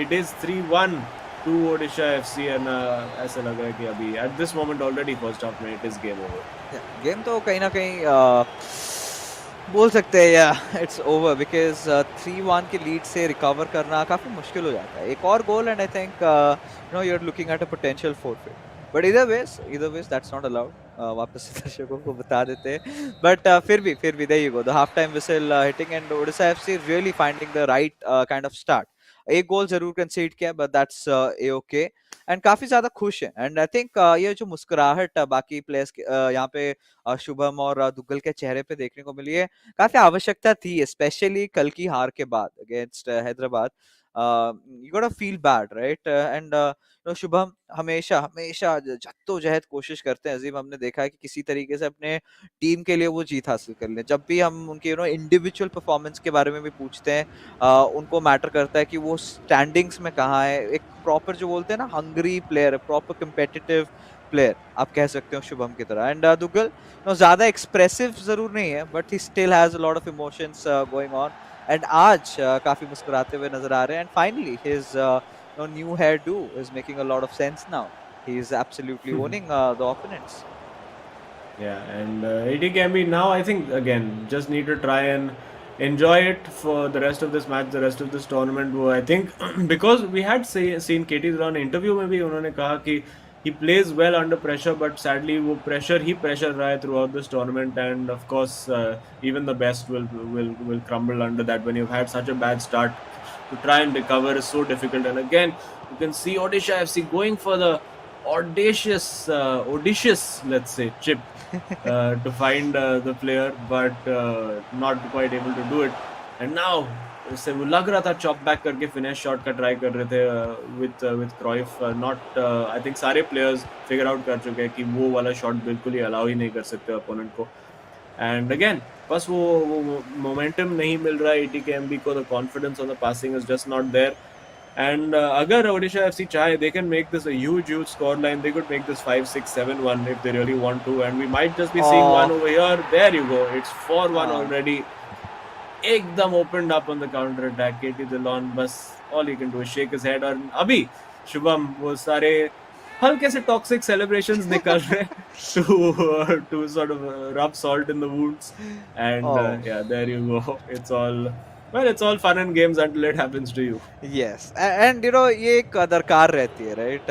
It is 3-1 to Odisha FC, and ऐसा लग रहा है कि अभी at this moment already first half में it is game over. Game तो कहीं ना कहीं बोल सकते हैं या इट्स ओवर, बिकॉज 3-1 की लीड से रिकवर करना काफी मुश्किल हो जाता है. एक और goal and I think you are looking at a potential forfeit, but इधर वेज दैट्स नॉट अलाउड. वापस से दर्शकों को बता देते हैं, बट फिर भी there you go, the half time whistle hitting, and Odisha FC really finding the right kind of start. एक गोल जरूर कंसीड किया, but that's a okay, and काफी ज्यादा खुश है. एंड आई थिंक ये जो मुस्कुराहट बाकी प्लेयर्स यहाँ पे शुभम और दुग्गल के चेहरे पे देखने को मिली है, काफी आवश्यकता थी, स्पेशली कल की हार के बाद अगेंस्ट हैदराबाद. यू गोटा feel bad, right? And Shubham हमेशा जद्दोजहद कोशिश करते हैं. अजीम, हमने देखा है कि किसी तरीके से अपने टीम के लिए वो जीत हासिल कर लें. जब भी हम उनके इंडिविजुअल परफॉर्मेंस के बारे में भी पूछते हैं, उनको मैटर करता है कि वो स्टैंडिंग्स में कहाँ है. एक प्रॉपर जो बोलते हैं ना hungry player, proper competitive player आप कह सकते हो शुभम की तरह. एंड दुग्गल ज्यादा एक्सप्रेसिव जरूर नहीं है, but he still has a lot of emotions going on, and आज काफी मुस्कुराते हुए नजर आ रहे हैं. And finally his new hairdo is making a lot of sense now. He is absolutely owning the opponents. Yeah, and ATKMB now I think again just need to try and enjoy it for the rest of this match, the rest of this tournament. I think because we had seen KT Durrant interview में भी उन्होंने कहा कि he plays well under pressure, but sadly वो pressure ही pressure रहा है throughout this tournament, and of course even the best will crumble under that. When you've had such a bad start, to try and recover is so difficult. And again, you can see Odisha FC going for the audacious, let's say, chip to find the player, but not quite able to do it. And now उससे वो लग रहा था chop back करके finish shot का try कर रहे थे विद क्रॉइफ. नॉट आई थिंक सारे प्लेयर्स फिगर आउट कर चुके हैं कि वो वाला शॉट बिल्कुल ही अलाउ ही नहीं कर सकते अपोनेंट को. एंड अगेन बस वो मोमेंटम नहीं मिल रहा है ATKMB को. The confidence on the passing is just not there. And agar Odisha FC chahe, they can make this a huge score line. They could make this 5-6-7-1 if they really want to, and we might just be seeing one over here. There you go, it's 4-1 already. Ekdam opened up on the counter attack. KT Dillon, bas all he can do is shake his head. और अभी शुभम वो सारे हल्के से toxic celebrations निकल रहे to sort of rub salt in the wounds. And yeah, there you go. It's all fun and games until it happens to you. Yes, and you know ये एक दरकार रहती है, right?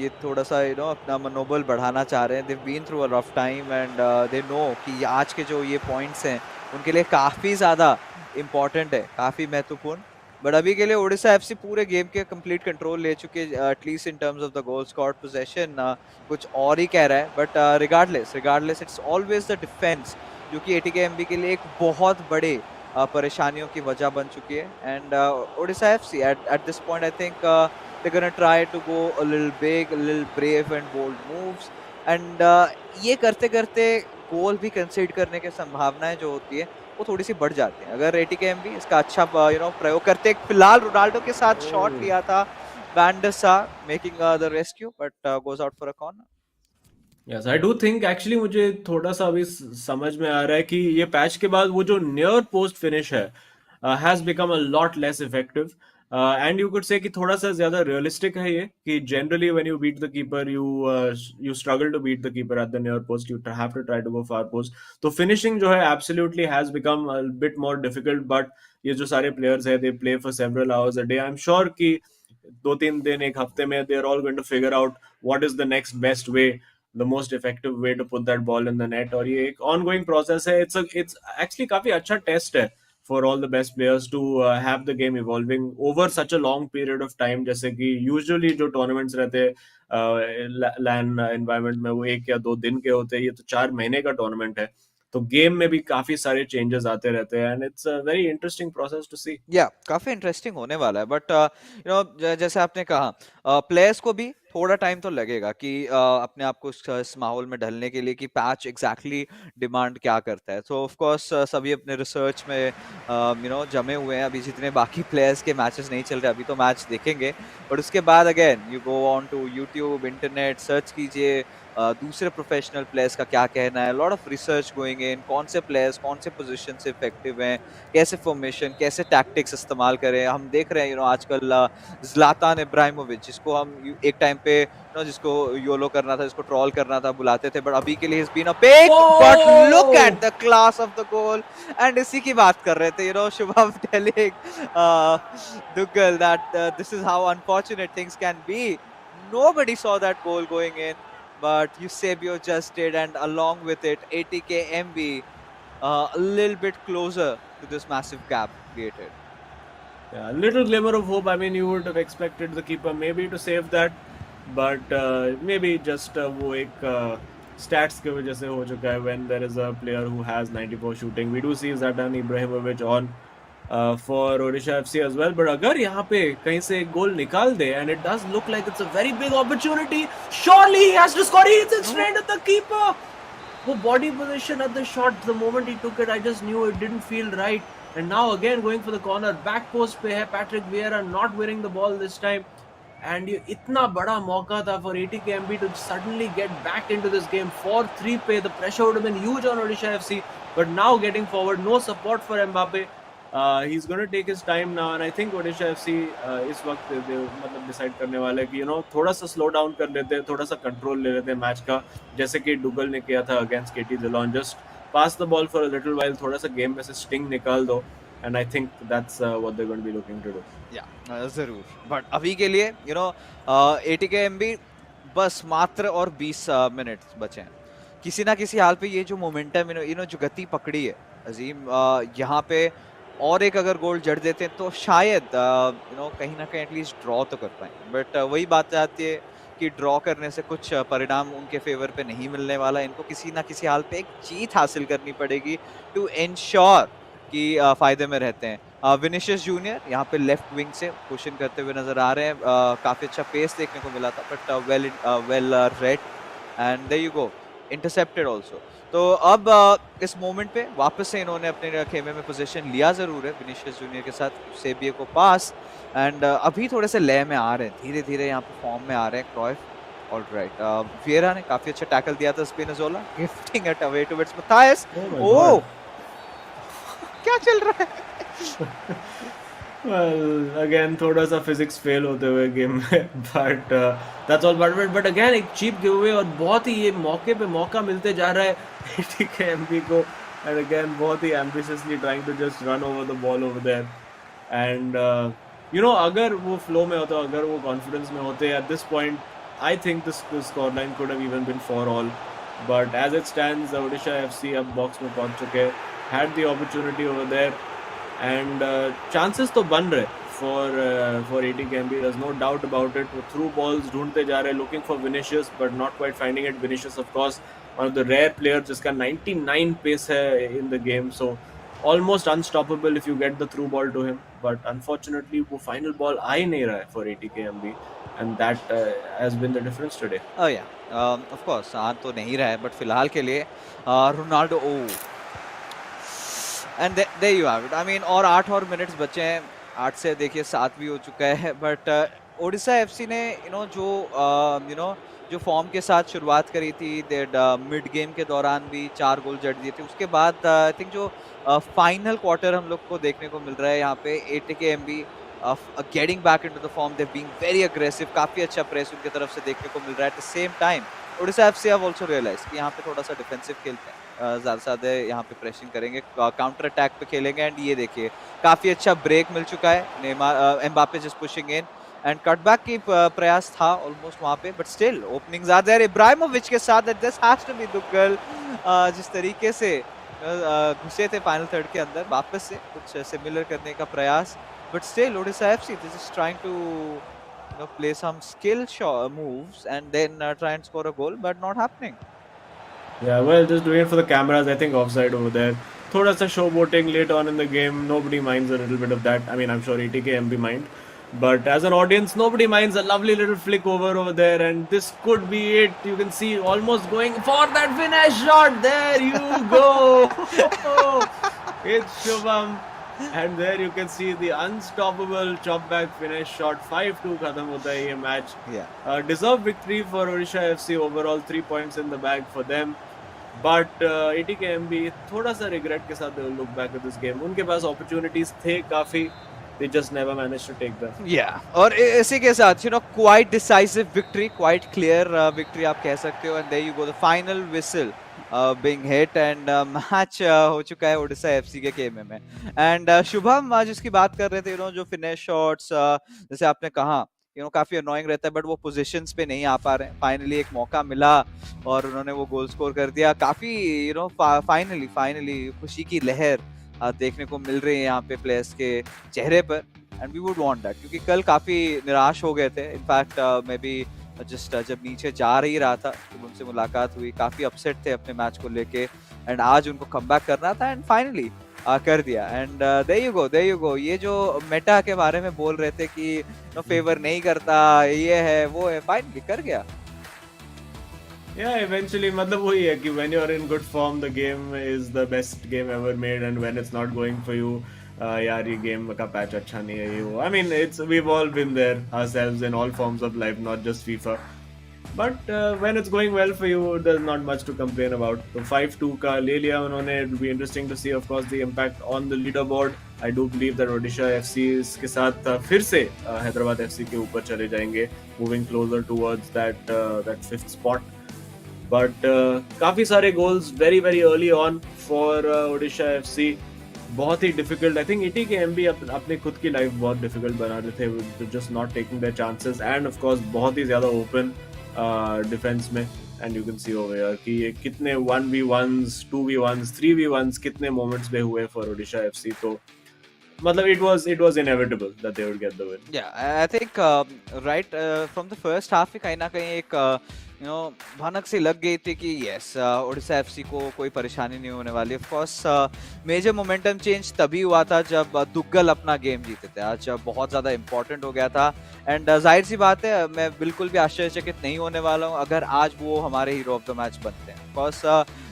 ये थोड़ा सा अपना मनोबल बढ़ाना चाह रहे हैं. They've been through a rough time and they know कि आज के जो ये points हैं उनके लिए काफ़ी ज़्यादा important है, काफ़ी महत्वपूर्ण. बट अभी के लिए ओडिशा FC पूरे गेम के कंप्लीट कंट्रोल ले चुके हैं, at least in terms of the goal scored possession. कुछ और ही कह रहा है, but regardless it's always the defence जो कि ATKMB के लिए एक बहुत बड़े परेशानियों की वजह बन चुकी है. And Odisha FC at this point I think they're gonna try to go a little big, a little brave and bold moves. And ये करते करते गोल भी कंसीड करने की संभावनाएं जो होती है वो थोड़ी सी बढ़ जाती है. अगर ATKMB इसका अच्छा प्रयोग करते. फिलहाल रोनाल्डो के साथ शॉट लिया था बैंडसा, making the rescue, but goes out for a corner. Yes, I do think actually मुझे थोड़ा सा अभी समझ में आ रहा है कि ये पैच के बाद वो जो नियर पोस्ट फिनिश है has become a lot less effective. And you could say कि थोड़ा सा ज़्यादा realistic है ये कि generally when you beat the keeper you struggle to beat the keeper at the near post. You have to try to go far post. तो finishing जो है absolutely has become a bit more difficult. But ये जो सारे players हैं, they play for several hours a day. I'm sure कि 2-3 दिन एक हफ्ते में they're all going to figure out what is the next best way, the most effective way to put that ball in the net. और ये एक ongoing process है. It's actually काफी अच्छा test है for all the best players to have the game evolving over such a long period of time. जैसे कि usually जो tournaments रहते हैं LAN environment में वो 1 या 2 दिन के होते हैं, ये तो 4 महीने का tournament है. तो गेम में भी काफी सारे चेंजेस आते रहते हैं. And it's a very interesting process to see. Yeah काफी इंटरेस्टिंग होने वाला है. बट जैसे आपने कहा प्लेयर्स को भी थोड़ा टाइम तो लगेगा कि अपने आप को इस माहौल में ढलने के लिए कि पैच एग्जैक्टली डिमांड क्या करता है. सो ऑफ कोर्स सभी अपने रिसर्च में जमे हुए हैं. अभी जितने बाकी प्लेयर्स के मैचेस नहीं चल रहे, अभी तो मैच देखेंगे. बट उसके बाद again you go on to YouTube, internet, search कीजिए दूसरे प्रोफेशनल प्लेयर्स का क्या कहना है. Lot of research going in, कौन से प्लेयर्स कौन से पोजीशन से इफेक्टिव हैं, कैसे फॉर्मेशन, कैसे टैक्टिक्स इस्तेमाल करें. हम देख रहे हैं आजकल ज़्लातान इब्राहिमोविच, जिसको हम एक टाइम पे जिसको योलो करना था, जिसको ट्रॉल करना था, बुलाते थे. बट अभी के लिए is been a pick. But look at the class of the goal. And इसी की बात कर रहे थे Shubham telling Duggal that this is how unfortunate things can be. Nobody saw that goal going in, but Eusebio just did, and along with it, ATKMB a little bit closer to this massive gap created. Yeah, a little glimmer of hope. I mean, you would have expected the keeper maybe to save that, but maybe just वो एक stats के वजह से हो चुका है. When there is a player who has 94 shooting, we do see Zlatan Ibrahimovic on for Odisha FC as well. But अगर यहाँ पे कहीं से एक गोल निकाल दे, and it does look like it's a very big opportunity, surely he has to score. He's in straight at the keeper. वो body position at the shot, the moment he took it, I just knew it didn't feel right. And now again going for the corner, back post पे है Patrick Vieira, not winning the ball this time. And ये इतना बड़ा मौका था for ATKMB to suddenly get back into this game. 4-3 पे, the pressure would have been huge on Odisha FC. But now getting forward, no support for Mbappe. He's going to take his time now, and I think Odisha FC इस वक्त मतलब decide करने वाले कि थोड़ा सा slow down कर लेते हैं, थोड़ा सा कंट्रोल ले लेते हैं मैच का, जैसे कि डुगल ने किया था against KT Dillon. Just pass the ball for a little while, थोड़ा सा गेम में से स्टिंग निकाल दो, and I think that's what they're going to be looking to do. Yeah, जरूर. बट अभी के लिए ATKMB बस मात्र और 20 मिनट बचे हैं। किसी ना किसी हाल पे ये जो मोमेंटम जो गति पकड़ी है अजीम, यहाँ पे और एक अगर गोल जड़ देते हैं तो शायद कहीं ना कहीं एटलीस्ट ड्रॉ तो कर पाए, बट वही बात आती है कि ड्रॉ करने से कुछ परिणाम उनके फेवर पे नहीं मिलने वाला। इनको किसी ना किसी हाल पे एक जीत हासिल करनी पड़ेगी टू एंश्योर कि फायदे में रहते हैं। विनिशियस जूनियर यहाँ पे लेफ्ट विंग से पुशिंग करते हुए नजर आ रहे हैं। काफी अच्छा पेस देखने को मिला था, but well read and there you go, intercepted also. तो अब इस मोमेंट पे वापस से इन्होंने अपने खेमे में पोजीशन लिया जरूर है विनिशियस जूनियर के साथ, सेबिया को पास, एंड अभी थोड़े से लय में आ रहे हैं, धीरे धीरे यहाँ पे फॉर्म में आ रहे हैं क्रॉयफ। ऑलराइट, विएरा ने काफी अच्छा टैकल दिया था स्पिनोज़ोला, गिफ्टिंग इट अवे टुवर्ड्स मैथायस। ओह, क्या चल रहा है? Well, again थोड़ा सा फिजिक्स फेल होते हुए गेम में, but that's all. But again एक चीप गिवअवे, और बहुत ही ये मौके पे मौका मिलते जा रहा है ATKMB को, and again बहुत ही ambitiously trying to just run over the ball over there, and अगर वो फ्लो में होता, अगर वो कॉन्फिडेंस में होते at this point, I think this scoreline could have even been 4-all, but as it stands Odisha FC अब box में पहुंच चुके, had the opportunity over there, and chances तो बन रहे for ATKMB, there's no doubt about it. वो through balls ढूंढते जा रहे, looking for Vinicius but not quite finding it. Vinicius of course one of the rare players जिसका 99 pace है in the game, so almost unstoppable if you get the through ball to him, but unfortunately वो final ball आ ही नहीं रहा है for ATKMB, and that has been the difference today. Oh yeah, of course आ तो नहीं रहा है, but फिलहाल के लिए Ronaldo, and there you have it. I mean और 8 और मिनट्स बचे हैं, 8 से देखिए 7 भी हो चुका है, बट ओडिशा एफसी ने जो फॉर्म के साथ शुरुआत करी थी, मिड गेम के दौरान भी 4 गोल जड़ दिए थे, उसके बाद आई थिंक जो फाइनल क्वार्टर हम लोग को देखने को मिल रहा है यहाँ पे ATKMB getting back into the form, they being very aggressive, काफी अच्छा प्रेस उनके तरफ से देखने को मिल रहा है। At the same time Odisha FC have also realise कि यहाँ पे थोड़ा सा डिफेंसिव खेलते हैं, ज़्यादा से ज़्यादा यहाँ पे प्रेसिंग करेंगे, काउंटर अटैक पे खेलेंगे, एंड ये देखिए काफ़ी अच्छा ब्रेक मिल चुका है। Mbappe just pushing in and cutback की प्रयास था ऑलमोस्ट वहाँ पे, but still openings are there Ibrahimovic के साथ। This has to be Duggal, जिस तरीके से घुसे थे फाइनल थर्ड के अंदर, वापस से कुछ सिमिलर करने का प्रयास, but still Odisha FC this is trying to play some skill moves and then try and score a goal, but not happening. Yeah, well, just doing it for the cameras. I think offside over there. Thoda sa showboating late on in the game. Nobody minds a little bit of that. I mean, I'm sure ATKMB mind. But as an audience, nobody minds a lovely little flick over there. And this could be it. You can see almost going for that finish shot. There you go. It's Shubham. And there you can see the unstoppable chop back finish shot. 5-2 खत्म होता है ये match. Yeah. Deserved victory for Odisha FC overall. 3 points in the bag for them. But ATKMB थोड़ा सा regret के साथ they will look back at this game. उनके पास opportunities थे काफी. They just never managed to take them. Yeah. और इसी के साथ quite decisive victory, quite clear victory आप कह सकते हो. And there you go, the final whistle being hit and match हो चुका है ओडिशा एफसी के खेमे में. And शुभम जिसकी बात कर रहे थे, जो फिनिश शॉट्स जैसे आपने कहा, काफी अनोइंग रहता है, बट वो पोजीशंस पे नहीं आ पा रहे हैं. फाइनली एक मौका मिला और उन्होंने वो गोल स्कोर कर दिया. काफी फाइनली खुशी की लहर देखने को मिल रही है यहाँ पे प्लेयर्स के चेहरे पर, and we would want that, क्योंकि कल काफी निराश हो गए थे. इनफैक्ट मे बी जस्ट जब नीचे जा ही रहा था जब उनसे मुलाकात हुई, काफी अपसेट थे अपने मैच को लेके, एंड आज उनको कमबैक करना था एंड फाइनली कर दिया. एंड देयर यू गो, ये जो मेटा के बारे में बोल रहे थे कि फेवर नहीं करता, ये है वो है, फाइनली कर गया. Yeah, eventually मतलब वही है कि when you're in good form, the game is the best game ever made, and when it's not going for you, यार ये गेम का पैच अच्छा नहीं है, ये वो. I mean, we've all been there ourselves in all forms of life, not just FIFA. But when it's going well for you, there's not much to complain about. So 5-2 का ले लिया उन्होंने. It will be interesting to see, of course, the impact on the leaderboard. I do believe that Odisha FC के साथ फिर से Hyderabad FC के ऊपर चले जाएंगे, moving closer towards that fifth spot. But काफी सारे goals very very early on for Odisha FC. बहुत ही डिफिकल्ट. आई थिंक ATKMB अपने खुद की लाइफ बहुत डिफिकल्ट बना रहे थे, just not taking their chances, and of course बहुत ही ज्यादा ओपन. डिफेंस में, and you can C over here कि ये कितने 1v1s 2v1s 3v1s कितने मोमेंट्स पे हुए फॉर ओडिशा एफसी. तो मतलब it was inevitable that they would get the win. Yeah, I think right from the first half ही कहीं ना कहीं एक भनक सी लग गई थी कि यस ओडिशा एफसी को कोई परेशानी नहीं होने वाली. Of course major momentum change तभी हुआ था जब दुग्गल अपना गेम जीते थे. आज बहुत ज़्यादा इंपॉर्टेंट हो गया था. एंड जाहिर सी बात है, मैं बिल्कुल भी आश्चर्यचकित नहीं होने वाला हूँ अगर आज वो हमारे हीरो ऑफ द मैच बनते हैं. ऑफ कोर्स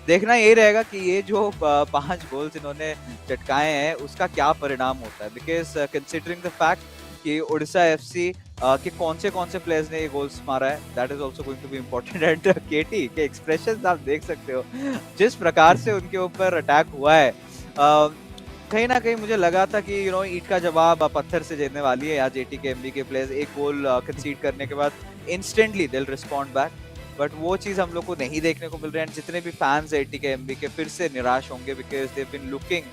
देखना ये रहेगा कि ये जो 5 गोल्स इन्होंने चटकाए हैं उसका क्या परिणाम होता है. बिकॉज कंसिडरिंग द फैक्ट कि ओडिशा एफसी के कौन से प्लेयर्स ने ये गोल्स मारा है, that is also going to be important. And KT के एक्सप्रेशंस आप देख सकते हो जिस प्रकार से उनके ऊपर अटैक हुआ है. कहीं ना कहीं मुझे लगा था कि ईंट का जवाब पत्थर से देने वाली है आज ATKMB के प्लेयर्स. एक गोल कंसीड करने के बाद instantly they will respond back, but वो चीज हम लोग को नहीं देखने को मिल रही है. जितने भी फैंस है ATKMB के फिर से निराश होंगे बिकॉज दे बीन लुकिंग.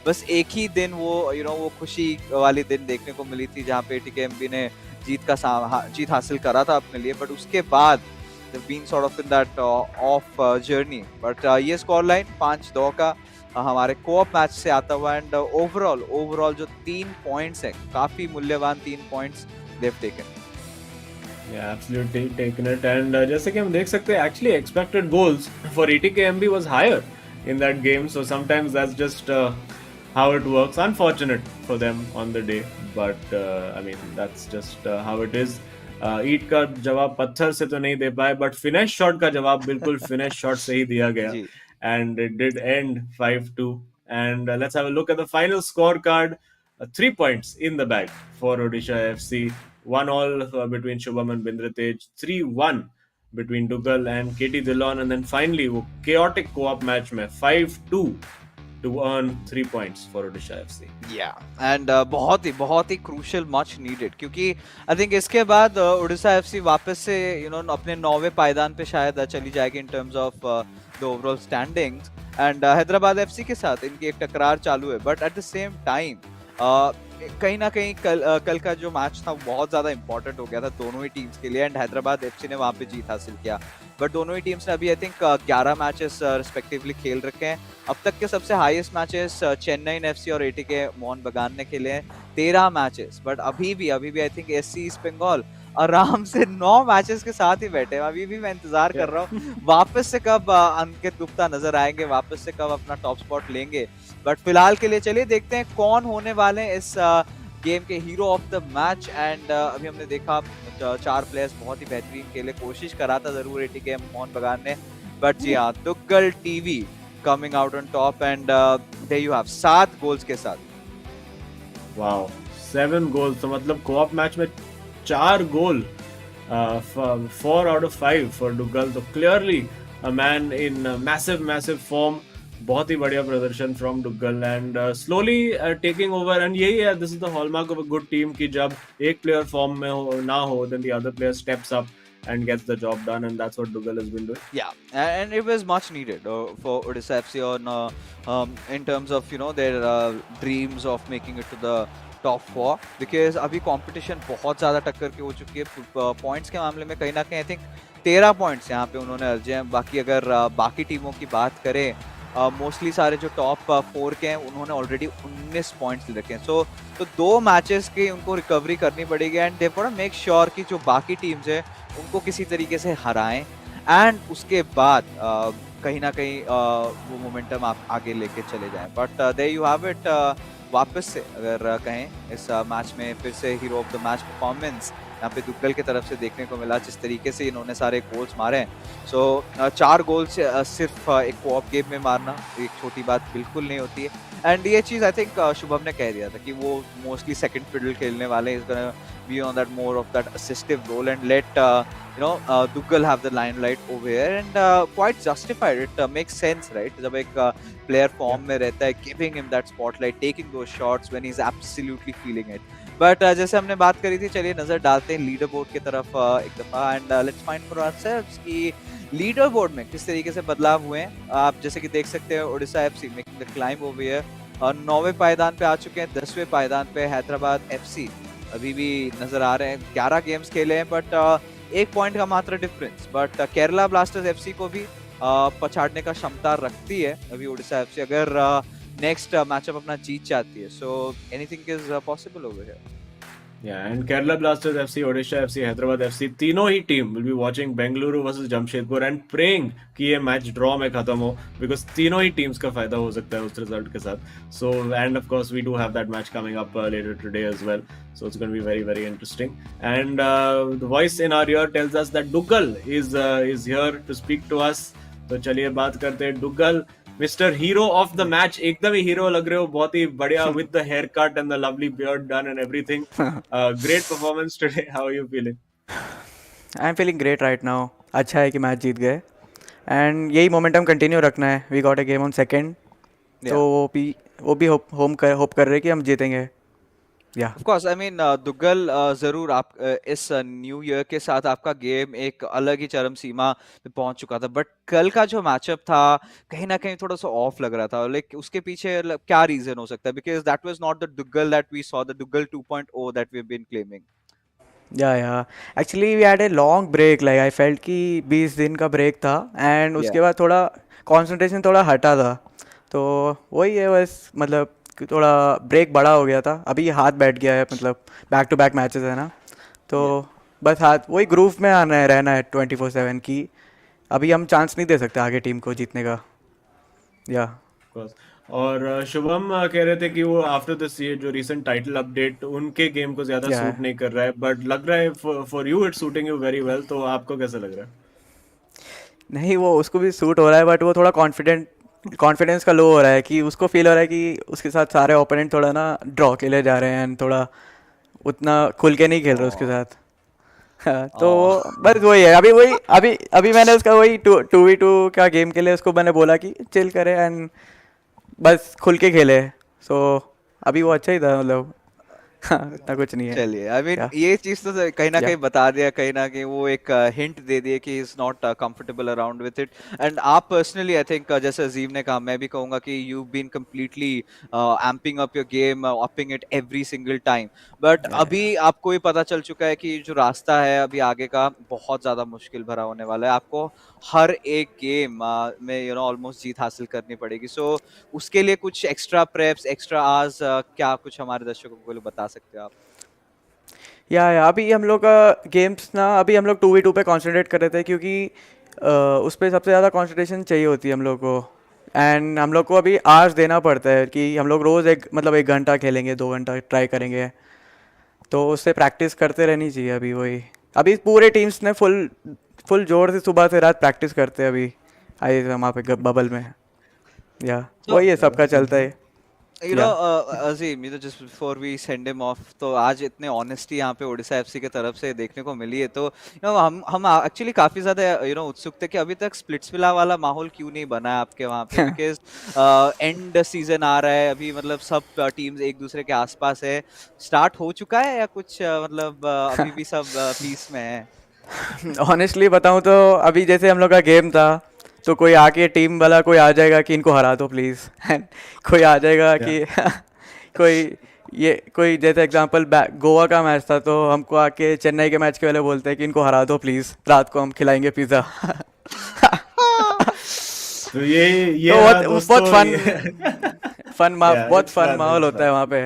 बस एक ही दिन वो वो खुशी वाली दिन देखने को मिली थी जहाँ पे ATKMB ने जीत हासिल करा था अपने लिए, बट उसके बाद they've been sort of in that off journey. But ये स्कोर लाइन 5-2 का हमारे कोऑप मैच से आता हुआ. एंड ओवरऑल जो 3 पॉइंट्स है काफी मूल्यवान 3 points they've taken. Yeah, absolutely taken it. And जैसे कि हम देख सकते हैं, actually expected goals for ATKMB was higher in that game. So sometimes that's just how it works. Unfortunate for them on the day, but I mean that's just how it is. ईट का जवाब पत्थर से तो नहीं दे पाए, but finish shot का जवाब बिल्कुल finish shot से ही दिया गया. And it did end 5-2. And let's have a look at the final scorecard. 3 points in the bag for Odisha FC. 1-1 between Shubham and Bindratej. 3-1 between Duggal and KT Dillon. And then finally वो chaotic co-op match में 5-2 to earn 3 points for Odisha FC. Yeah, and बहुत ही crucial, much needed. क्योंकि I think इसके बाद Odisha FC वापस से अपने 9वें पायदान पे शायद चली जाएगी in terms of the overall standings. And Hyderabad FC के साथ इनकी एक टकरार चालू है, but at the same time कहीं ना कहीं कल का जो मैच था बहुत ज्यादा इंपॉर्टेंट हो गया था दोनों ही टीम्स के लिए. एंड हैदराबाद एफसी ने वहां पे जीत हासिल किया, बट दोनों ही टीम्स ने अभी आई थिंक 11 मैचेस रिस्पेक्टिवली खेल रखे हैं. अब तक के सबसे हाईएस्ट मैचेस चेन्नई एफसी और ATK मोहन बगान ने खेले हैं 13 मैचेस. बट अभी भी I think SC East Bengal आराम से 9 मैचेस के साथ ही बैठे हैं. अभी भी मैं इंतजार कर रहा हूँ वापस से कब अंकित गुप्ता नजर आएंगे, वापस से कब अपना टॉप स्पॉट लेंगे. बट फिलहाल के लिए चलिए देखते हैं कौन होने वाले हैं इस गेम के hero of the match. And अभी हमने देखा 4 प्लेयर्स बहुत ही बेहतरीन खेले, कोशिश करा था जरूर ATK मोहन बगान ने, बट जी हाँ, Duggal TV coming out on top. And there you have 7 goals के साथ. Wow, 7 goals. तो मतलब कोऑप मैच में 4 गोल, 4 out of 5 for Duggal. So clearly a man in massive form. बहुत ही बढ़िया प्रदर्शन from Duggal and slowly taking over. And यही है, this is the hallmark of a good team कि जब एक player form में हो ना हो, then the other player steps up and gets the job done, and that's what Duggal has been doing. Yeah, and it was much needed for Odisha FC on in terms of their dreams of making it to the top 4, because अभी competition बहुत ज़्यादा टक्कर की हो चुकी है. Points के मामले में कहीं ना कहीं आई थिंक 13 पॉइंट्स यहाँ पे उन्होंने अर्जे हैं. बाकी अगर बाकी टीमों की बात करें, मोस्टली सारे जो टॉप 4 के हैं उन्होंने ऑलरेडी 19 पॉइंट्स ले रखे हैं. तो 2 मैचेस की उनको रिकवरी करनी पड़ेगी. And they want to make sure कि जो बाकी टीम्स हैं उनको किसी तरीके से हराएं, एंड उसके बाद कहीं ना कहीं वो मोमेंटम आप आगे लेके चले जाएं. But there you have it. वापस से अगर कहें इस मैच में फिर से hero of the match performance यहाँ पे दुग्गल की तरफ से देखने को मिला, जिस तरीके से इन्होंने सारे गोल्स मारे हैं. 4 गोल्स सिर्फ एक कोऑप गेम में मारना एक छोटी बात बिल्कुल नहीं होती है. एंड ये चीज़ आई थिंक शुभम ने कह दिया था कि वो मोस्टली सेकंड फिडल खेलने वाले हैं. Is gonna be on that more of that assistive role and let Duggal have the limelight over here, and quite justified. It makes sense, right? जब एक player form में रहता है, giving him that spotlight, taking those shots when he's absolutely feeling it. But जैसे हमने बात करी थी, चलिए नजर डालते हैं लीडर बोर्ड की तरफ एक दफा. And let's find for ourselves कि लीडर बोर्ड में किस तरीके से बदलाव हुए हैं. आप जैसे कि देख सकते हैं Odisha FC making the climb over here, 9वें पायदान पे आ चुके हैं. 10वें पायदान पे हैदराबाद एफसी अभी भी नजर आ रहे हैं. 11 गेम्स खेले हैं, बट 1 पॉइंट का मात्र difference, but Kerala blasters FC को भी पछाड़ने का क्षमता रखती है अभी ओडिशा एफसी, अगर नेक्स्ट मैचअप अपना जीत जाती है. So anything is possible over here. Yeah, and Kerala Blasters FC, Odisha FC, Hyderabad FC, तीनों ही team will be watching Bengaluru versus Jamshedpur and praying कि ये मैच ड्रॉ में खत्म हो, because तीनों ही टीम्स का फायदा हो सकता है उस रिजल्ट के साथ. So and of course we do have that match coming up later today as well. So it's going to be very very interesting. And the voice in our ear tells us that Duggal is here to speak to us. तो चलिए बात करते हैं. Duggal, mister hero of the match, एकदम ही hero लग रहे हो, बहुत ही बढ़िया, with the hair cut and the lovely beard done and everything. Great performance today, how are you feeling? I am feeling great right now. अच्छा है कि मैच जीत गए एंड यही मोमेंटम कंटिन्यू रखना है. We got a game on second, तो वो भी होप कर रहे हैं कि हम जीतेंगे. या of course, I mean Duggal, जरूर आप इस न्यू ईयर के साथ आपका गेम एक अलग ही चरम सीमा पे पहुंच चुका था, बट कल का जो मैचअप था कहीं ना कहीं थोड़ा सा ऑफ लग रहा था. लाइक उसके पीछे क्या रीजन हो सकता है? Because that was not the Duggal that we saw, the Duggal 2.0 that we have been claiming. Yeah actually we had a long break. Like I felt कि 20 दिन का ब्रेक था एंड उसके बाद थोड़ा कंसंट्रेशन थोड़ा हटा था. तो वही है बस, मतलब कि थोड़ा ब्रेक बड़ा हो गया था. अभी हाथ बैठ गया है, मतलब बैक टू बैक मैचेस है ना, तो बस हाथ वही ग्रूव में आना है, रहना है 24/7 की. अभी हम चांस नहीं दे सकते आगे टीम को जीतने का. या और शुभम कह रहे थे कि वो आफ्टर दिस ये जो रीसेंट टाइटल अपडेट उनके गेम को ज्यादा सूट नहीं कर रहा है, बट लग रहा है for you it's suiting you very well. तो आपको कैसा लग रहा है? नहीं, वो उसको भी सूट हो रहा है, बट वो थोड़ा कॉन्फिडेंस का लो हो रहा है कि उसको फील हो रहा है कि उसके साथ सारे ओपोनेंट थोड़ा ना ड्रॉ के लिए जा रहे हैं एंड थोड़ा उतना खुल के नहीं खेल रहे उसके साथ. हाँ, तो बस वही है. अभी मैंने उसका वही 2v2 का गेम के लिए उसको मैंने बोला कि चिल करे एंड बस खुल के खेले. सो अभी वो अच्छा ही था, मतलब इतना कुछ नहीं है. चलिए, आई मीन ये चीज तो कहीं ना कहीं बता दिया, कहीं ना कहीं वो एक हिंट दे दिया कि is not comfortable around with it. And आप पर्सनली, आई थिंक जैसे अजीम ने कहा, मैं भी कहूंगा कि you been completely amping up your game, upping it every single time. But अभी आपको ये पता चल चुका है कि जो रास्ता है अभी आगे का बहुत ज्यादा मुश्किल भरा होने वाला है. आपको हर एक गेम में ऑलमोस्ट जीत हासिल करनी पड़ेगी. सो उसके लिए कुछ एक्स्ट्रा प्रेप्स, एक्स्ट्रा आवर्स, क्या कुछ हमारे दर्शकों को बता सकते हो आप? या अभी हम लोग का गेम्स ना, अभी हम लोग 2v2 पे कॉन्सेंट्रेट कर रहे थे क्योंकि उस पर सबसे ज़्यादा कॉन्सेंट्रेशन चाहिए होती है हम लोग को. एंड हम लोग को अभी आवर्स देना पड़ता है कि हम लोग रोज़ एक घंटा खेलेंगे, 2 घंटा ट्राई करेंगे. तो उससे प्रैक्टिस करते रहनी चाहिए. अभी पूरे टीम्स ने फुल जोर से सुबह से रात प्रैक्टिस करते हैं अभी आए वहाँ पे बबल में. या वही है, सबका चलता है. अजीम, just before we send him off, तो आज इतने ऑनेस्टी यहाँ पे ओडिशा एफसी की तरफ से देखने को मिली है. तो हम एक्चुअली काफी ज्यादा उत्सुक थे कि अभी तक स्प्लिट्सविला वाला माहौल क्यों नहीं बना है आपके वहाँ पे, बिकॉज एंड सीजन आ रहा है अभी, मतलब सब टीम्स एक दूसरे के आसपास है. स्टार्ट हो चुका है या कुछ मतलब अभी भी सब पीस में है? ऑनेस्टली बताऊँ तो अभी जैसे हम लोग का गेम था, तो कोई आके टीम वाला कोई आ जाएगा कि इनको हरा दो प्लीज़. कोई आ जाएगा कि कोई जैसे एग्जांपल गोवा का मैच था, तो हमको आके चेन्नई के मैच के वाले बोलते हैं कि इनको हरा दो प्लीज़, रात को हम खिलाएंगे पिज़्ज़ा. तो ये तो बहुत फन माहौल होता है वहाँ पे.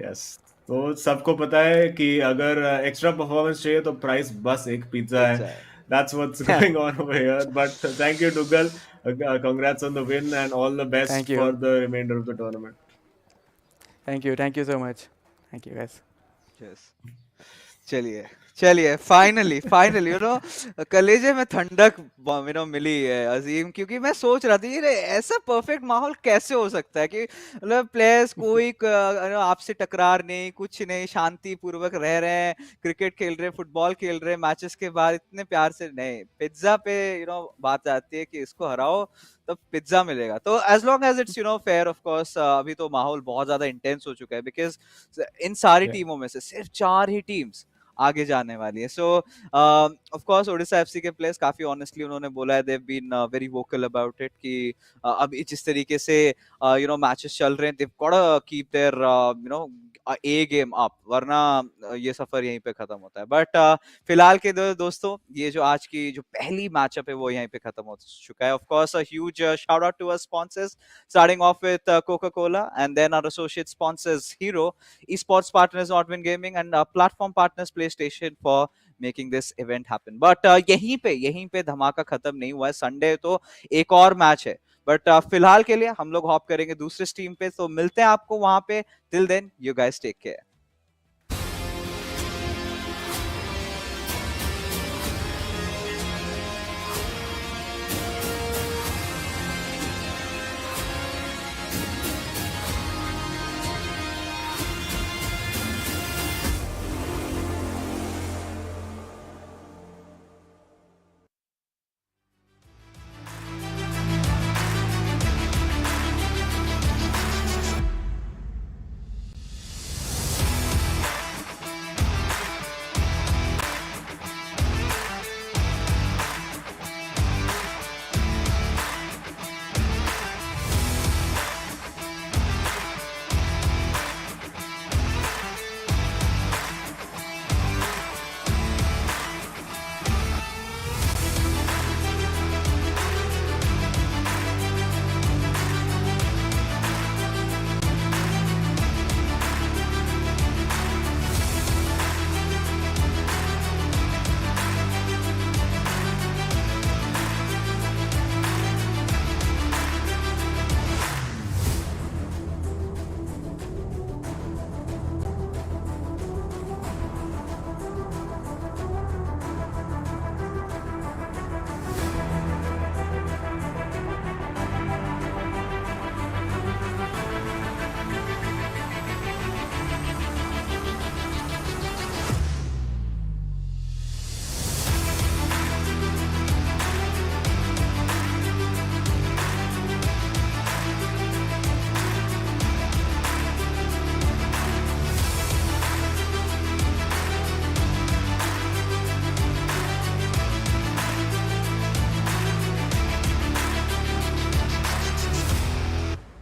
यस, तो सबको पता है कि अगर एक्स्ट्रा परफॉर्मेंस चाहिए तो प्राइस बस एक पिज्जा है. That's what's going on over here. But thank you, Duggal. Congrats on the win and all the best for the remainder of the tournament. Thank you so much. Thank you guys. Yes. चलिए finally कलेजे में ठंडक मिली है अजीम, क्योंकि मैं सोच रहा था ये ऐसा परफेक्ट माहौल कैसे हो सकता है कि मतलब प्लेयर्स कोई आपसे टकरार नहीं, कुछ नहीं, शांति पूर्वक रह रहे हैं, क्रिकेट खेल रहे हैं, फुटबॉल खेल रहे हैं, मैचेस के बाद इतने प्यार से. नहीं, पिज्जा पे बात आती है कि इसको हराओ तब पिज्जा मिलेगा. तो as long as it's fair, of course अभी तो माहौल बहुत ज्यादा इंटेंस हो चुका है, बिकॉज इन सारी टीमों में से सिर्फ 4 ही टीम्स आगे जाने वाली है. So of course Odisha FC के प्लेयर्स काफी ऑनेस्टली उन्होंने बोला है, they've been very vocal about it कि अभी जिस तरीके से मैचेस चल रहे हैं, they've got to keep their A game up, वरना ये सफर यहीं पे खत्म होता है. बट फिलहाल के दोस्तों, ये जो आज की जो पहली मैचअप है वो यहीं पे खत्म हो चुका है. Of course a huge shout out to our sponsors, starting off with Coca-Cola, and then our associate sponsors Hero, esports partners Nordwind Gaming, and platform partners PlayStation for making this event happen. But यहीं पे धमाका खत्म नहीं हुआ है. Sunday तो एक और मैच है, बट फिलहाल के लिए हम लोग हॉप करेंगे दूसरे स्ट्रीम पे. तो मिलते हैं आपको वहां पे. Till then, you guys take care.